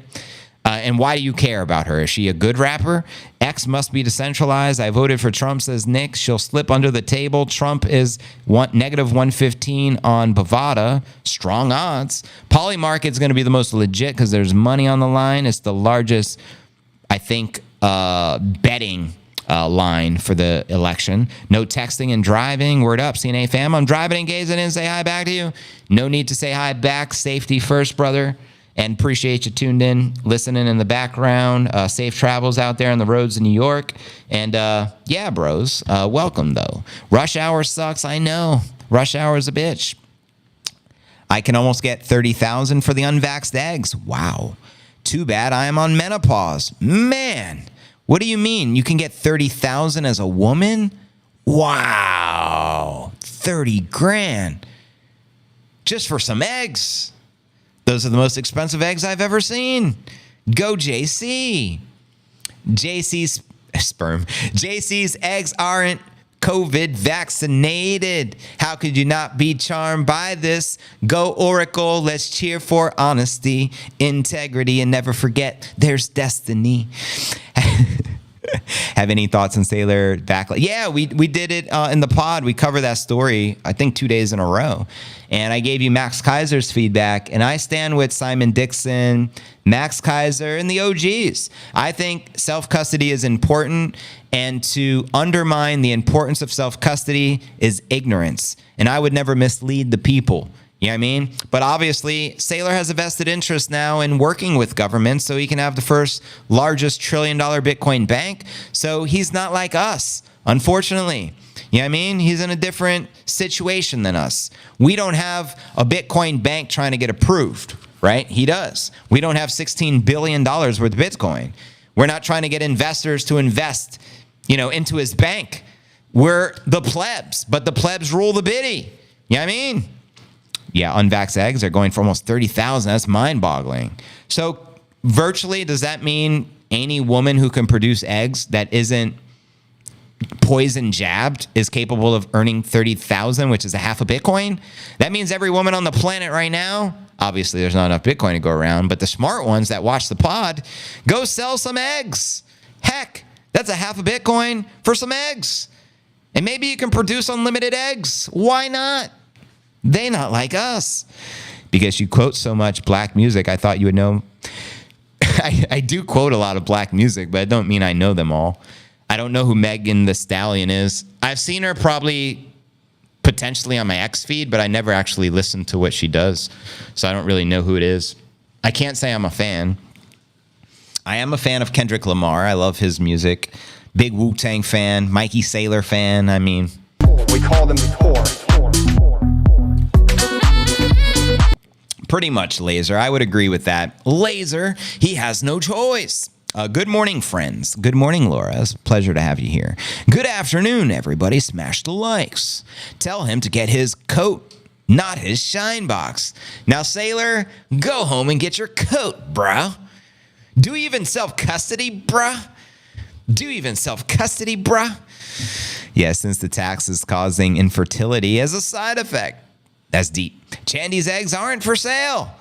And why do you care about her? Is she a good rapper? X must be decentralized. I voted for Trump, says Nick. She'll slip under the table. Trump is negative 115 on Bovada. Strong odds. Polymarket's going to be the most legit because there's money on the line. It's the largest, I think, betting line for the election. No texting and driving. Word up, CNA fam. I'm driving and gazing and say hi back to you. No need to say hi back. Safety first, brother. And appreciate you tuned in, listening in the background. Safe travels out there on the roads in New York. And yeah, bros, welcome though. Rush hour sucks. I know. Rush hour is a bitch. I can almost get 30,000 for the unvaxxed eggs. Wow. Too bad I am on menopause. Man. What do you mean? You can get 30,000 as a woman? Wow. 30 grand. Just for some eggs. Those are the most expensive eggs I've ever seen. Go JC. JC's sperm. JC's eggs aren't COVID vaccinated. How could you not be charmed by this? Go Oracle. Let's cheer for honesty, integrity, and never forget there's destiny. Have any thoughts on Saylor backlash? Yeah, we did it in the pod. We covered that story, I think, 2 days in a row. And I gave you Max Kaiser's feedback. And I stand with Simon Dixon, Max Kaiser, and the OGs. I think self-custody is important. And to undermine the importance of self-custody is ignorance. And I would never mislead the people. You know what I mean? But obviously, Saylor has a vested interest now in working with government so he can have the first largest $1 trillion Bitcoin bank. So he's not like us, unfortunately. You know what I mean? He's in a different situation than us. We don't have a Bitcoin bank trying to get approved, right? He does. We don't have $16 billion worth of Bitcoin. We're not trying to get investors to invest, into his bank. We're the plebs, but the plebs rule the biddy. You know what I mean? Yeah, unvaxxed eggs are going for almost 30,000. That's mind-boggling. So virtually, does that mean any woman who can produce eggs that isn't poison jabbed is capable of earning 30,000, which is a half a Bitcoin? That means every woman on the planet right now, obviously there's not enough Bitcoin to go around, but the smart ones that watch the pod, go sell some eggs. Heck, that's a half a Bitcoin for some eggs. And maybe you can produce unlimited eggs. Why not? They not like us. Because you quote so much black music, I thought you would know. I do quote a lot of black music, but I don't mean I know them all. I don't know who Megan Thee Stallion is. I've seen her probably potentially on my X feed, but I never actually listened to what she does. So I don't really know who it is. I can't say I'm a fan. I am a fan of Kendrick Lamar. I love his music. Big Wu-Tang fan, Mikey Saylor fan. I mean, We call them the core. pretty much Laser. I would agree with that. Laser, he has no choice. Good morning, friends. Good morning, Laura. It's a pleasure to have you here. Good afternoon, everybody. Smash the likes. Tell him to get his coat, not his shine box. Now, Saylor, go home and get your coat, bruh. Do you even self-custody, bruh? Do you even self-custody, bruh? Yeah, since the tax is causing infertility as a side effect. That's deep. Chandy's eggs aren't for sale.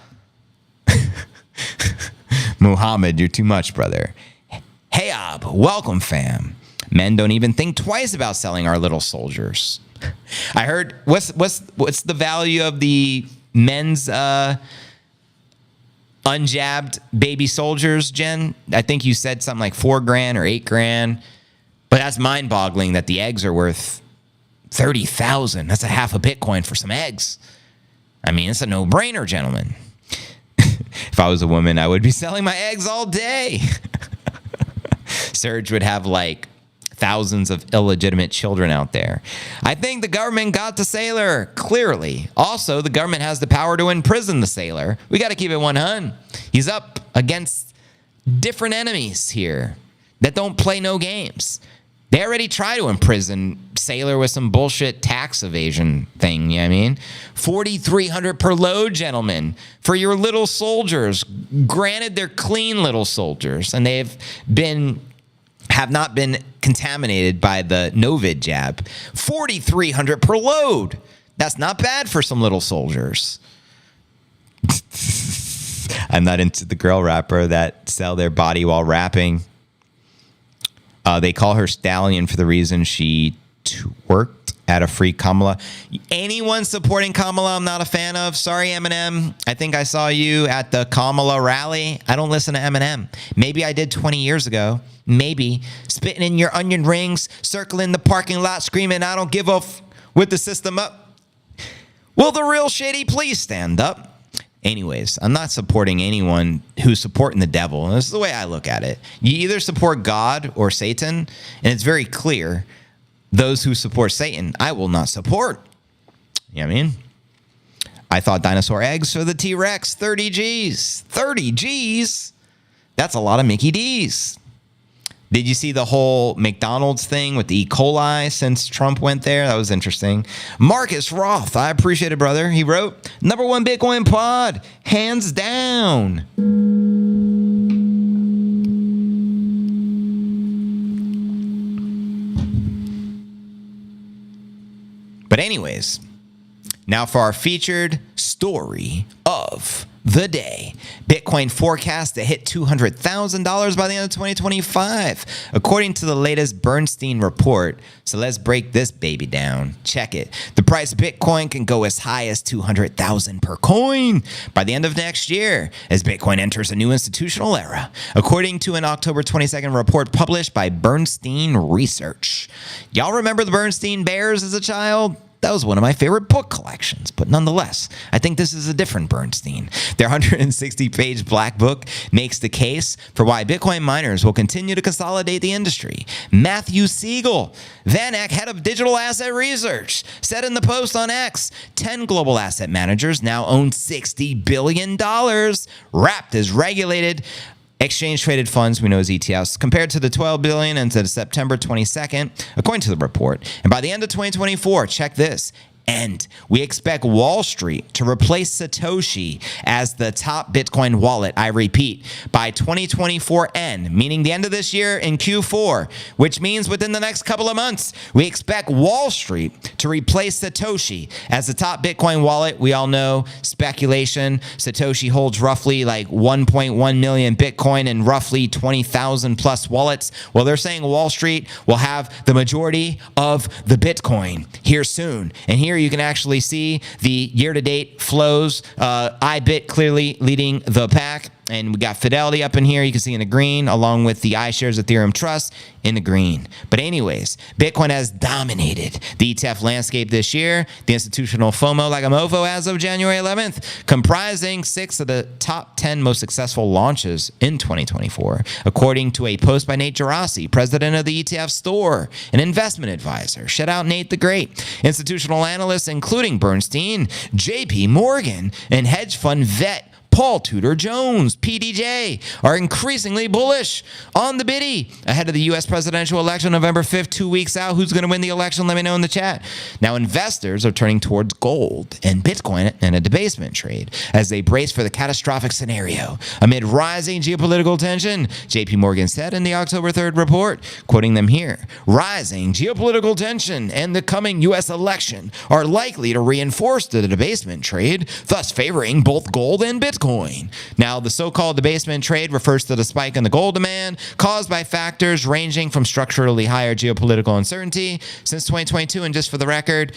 Muhammad, you're too much, brother. Hey, Ab, welcome, fam. Men don't even think twice about selling our little soldiers. I heard, what's the value of the men's unjabbed baby soldiers, Jen? I think you said something like $4,000 or $8,000. But that's mind-boggling that the eggs are worth 30,000. That's a half a Bitcoin for some eggs. I mean, it's a no-brainer, gentlemen. If I was a woman, I would be selling my eggs all day. Serge would have like thousands of illegitimate children out there. I think the government got the Saylor, clearly. Also, the government has the power to imprison the Saylor. We got to keep it 100. He's up against different enemies here that don't play no games. They already try to imprison Saylor with some bullshit tax evasion thing, you know what I mean? $4,300 per load, gentlemen, for your little soldiers. Granted, they're clean little soldiers, and have not been contaminated by the Novid jab. $4,300 per load. That's not bad for some little soldiers. I'm not into the girl rapper that sell their body while rapping. They call her Stallion for the reason she twerked at a free Kamala. Anyone supporting Kamala, I'm not a fan of. Sorry, Eminem. I think I saw you at the Kamala rally. I don't listen to Eminem. Maybe I did 20 years ago. Maybe. Spitting in your onion rings, circling the parking lot, screaming, I don't give a with the system up. Will the real shady please stand up? Anyways, I'm not supporting anyone who's supporting the devil. This is the way I look at it. You either support God or Satan, and it's very clear those who support Satan, I will not support. You know what I mean? I thought dinosaur eggs for the T-Rex, 30 G's. 30 G's? That's a lot of Mickey D's. Did you see the whole McDonald's thing with the E. coli since Trump went there? That was interesting. Marcus Roth, I appreciate it, brother. He wrote, #1 Bitcoin pod, hands down. But anyways, now for our featured story of the day. Bitcoin forecast to hit $200,000 by the end of 2025, according to the latest Bernstein report. So let's break this baby down. Check it. The price of Bitcoin can go as high as $200,000 per coin by the end of next year as Bitcoin enters a new institutional era, according to an October 22nd report published by Bernstein Research. Y'all remember the Bernstein Bears as a child? That was one of my favorite book collections, but nonetheless, I think this is a different Bernstein. Their 160-page black book makes the case for why Bitcoin miners will continue to consolidate the industry. Matthew Siegel, Van Eck, head of digital asset research, said in the post on X, 10 global asset managers now own $60 billion, wrapped as regulated exchange-traded funds, we know as ETFs, compared to the $12 billion as of September 22nd, according to the report. And by the end of 2024, check this, and we expect Wall Street to replace Satoshi as the top Bitcoin wallet. I repeat, by 2024 end, meaning the end of this year in Q4, which means within the next couple of months, we expect Wall Street to replace Satoshi as the top Bitcoin wallet. We all know speculation. Satoshi holds roughly like 1.1 million Bitcoin and roughly 20,000 plus wallets. Well, they're saying Wall Street will have the majority of the Bitcoin here soon. And here you can actually see the year-to-date flows. iBit clearly leading the pack. And we got Fidelity up in here. You can see in the green, along with the iShares Ethereum Trust in the green. But anyways, Bitcoin has dominated the ETF landscape this year. The institutional FOMO like a mofo as of January 11th, comprising 6 of the top 10 most successful launches in 2024, according to a post by Nate Gerasi, president of the ETF Store, an investment advisor. Shout out Nate the Great. Institutional analysts, including Bernstein, JP Morgan, and hedge fund vet Paul Tudor Jones, PDJ, are increasingly bullish on the biddy ahead of the U.S. presidential election November 5th, 2 weeks out. Who's going to win the election? Let me know in the chat. Now, investors are turning towards gold and Bitcoin in a debasement trade as they brace for the catastrophic scenario. Amid rising geopolitical tension, JP Morgan said in the October 3rd report, quoting them here, rising geopolitical tension and the coming U.S. election are likely to reinforce the debasement trade, thus favoring both gold and Bitcoin. Now, the so-called debasement trade refers to the spike in the gold demand caused by factors ranging from structurally higher geopolitical uncertainty since 2022. And just for the record,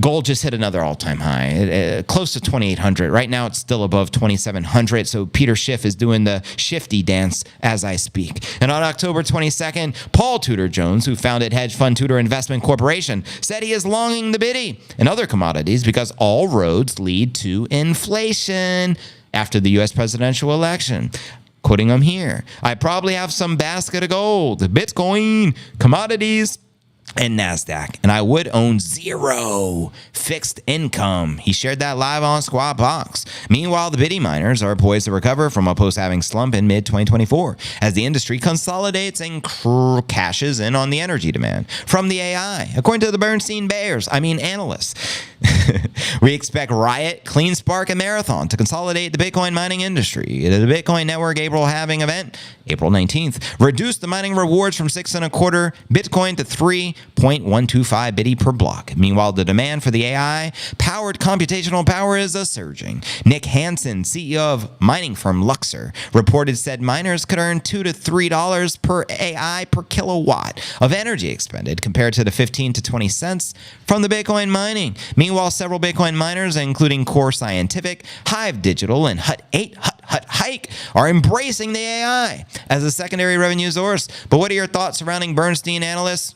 gold just hit another all-time high, close to 2,800. Right now, it's still above 2,700. So Peter Schiff is doing the shifty dance as I speak. And on October 22nd, Paul Tudor Jones, who founded hedge fund Tudor Investment Corporation, said he is longing the biddy and other commodities because all roads lead to inflation after the U.S. presidential election. Quoting him here, I probably have some basket of gold, Bitcoin, commodities, and NASDAQ, and I would own 0 fixed income. He shared that live on Squawk Box. Meanwhile, the biddy miners are poised to recover from a post-halving slump in mid-2024 as the industry consolidates and cashes in on the energy demand from the AI. According to the Bernstein Bears, analysts, we expect Riot, CleanSpark, and Marathon to consolidate the Bitcoin mining industry. The Bitcoin Network April halving event, April 19th, reduced the mining rewards from 6.25 Bitcoin to 3.125 biddy per block. Meanwhile, the demand for the AI-powered computational power is surging. Nick Hansen, CEO of mining firm Luxor, reported said miners could earn $2 to $3 per AI per kilowatt of energy expended compared to the 15 to 20 cents from the Bitcoin mining. Meanwhile, several Bitcoin miners, including Core Scientific, Hive Digital, and Hut Hike, are embracing the AI as a secondary revenue source. But what are your thoughts surrounding Bernstein analysts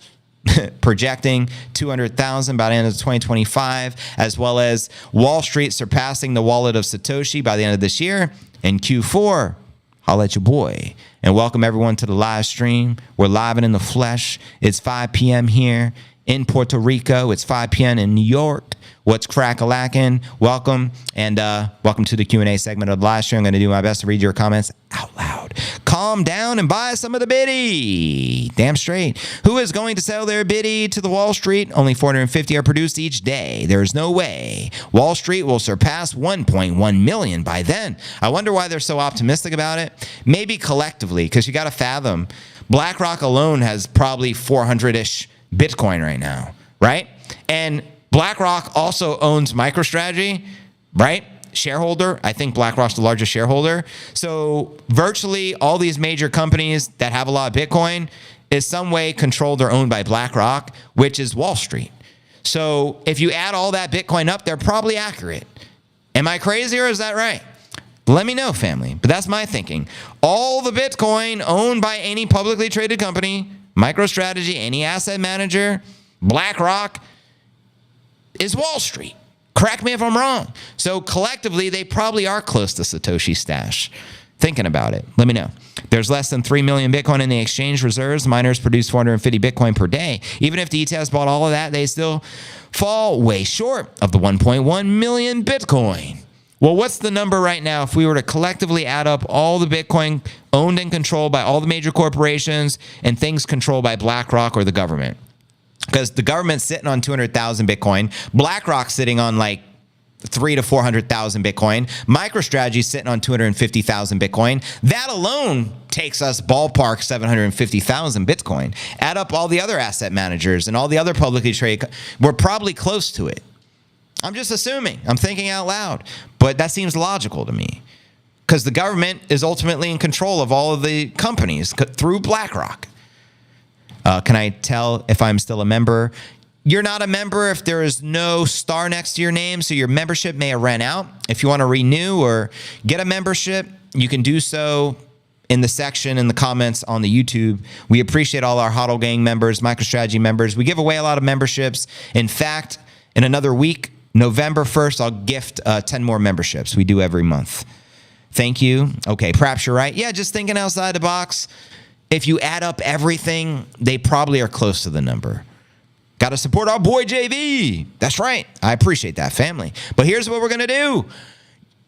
projecting 200,000 by the end of 2025, as well as Wall Street surpassing the wallet of Satoshi by the end of this year? In Q4, holla at your boy. And welcome everyone to the live stream. We're live and in the flesh. It's 5 p.m. here in Puerto Rico. It's 5 p.m. in New York. What's crack-a-lackin'? Welcome, and welcome to the Q&A segment of the live stream. I'm going to do my best to read your comments out loud. Calm down and buy some of the biddy. Damn straight. Who is going to sell their biddy to the Wall Street? Only 450 are produced each day. There's no way Wall Street will surpass 1.1 million by then. I wonder why they're so optimistic about it. Maybe collectively, because you got to fathom, BlackRock alone has probably 400-ish Bitcoin right now, right? And BlackRock also owns MicroStrategy, right? shareholder. I think BlackRock's the largest shareholder. So virtually all these major companies that have a lot of Bitcoin is some way controlled or owned by BlackRock, which is Wall Street. So if you add all that Bitcoin up, they're probably accurate. Am I crazy or is that right? Let me know, family. But that's my thinking. All the Bitcoin owned by any publicly traded company, MicroStrategy, any asset manager, BlackRock, is Wall Street. Correct me if I'm wrong. So collectively, they probably are close to Satoshi's stash. Thinking about it, let me know. There's less than 3 million Bitcoin in the exchange reserves. Miners produce 450 Bitcoin per day. Even if the ETFs bought all of that, they still fall way short of the 1.1 million Bitcoin. Well, what's the number right now if we were to collectively add up all the Bitcoin owned and controlled by all the major corporations and things controlled by BlackRock or the government? Because the government's sitting on 200,000 Bitcoin. BlackRock's sitting on like 300,000 to 400,000 Bitcoin. MicroStrategy's sitting on 250,000 Bitcoin. That alone takes us ballpark 750,000 Bitcoin. Add up all the other asset managers and all the other publicly traded. We're probably close to it. I'm just assuming. I'm thinking out loud. But that seems logical to me. Because the government is ultimately in control of all of the companies through BlackRock. Can I tell if I'm still a member? You're not a member if there is no star next to your name, so your membership may have ran out. If you want to renew or get a membership, you can do so in the section in the comments on the YouTube. We appreciate all our HODL Gang members, MicroStrategy members. We give away a lot of memberships. In fact, in another week, November 1st, I'll gift 10 more memberships. We do every month. Thank you. Okay, perhaps you're right. Yeah, just thinking outside the box. If you add up everything, they probably are close to the number. Got to support our boy JV. That's right. I appreciate that, family. But here's what we're going to do.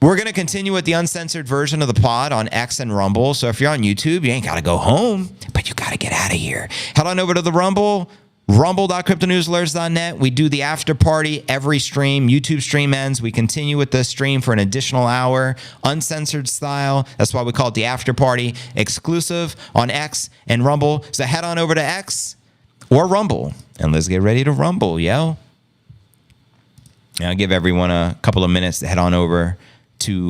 We're going to continue with the uncensored version of the pod on X and Rumble. So if you're on YouTube, you ain't got to go home, but you got to get out of here. Head on over to the Rumble, rumble.cryptonewsalerts.net. We do the after party every stream. YouTube stream ends. We continue with the stream for an additional hour, uncensored style. That's why we call it the after party, exclusive on X and Rumble. So head on over to X or Rumble, and let's get ready to rumble, yo. I'll give everyone a couple of minutes to head on over to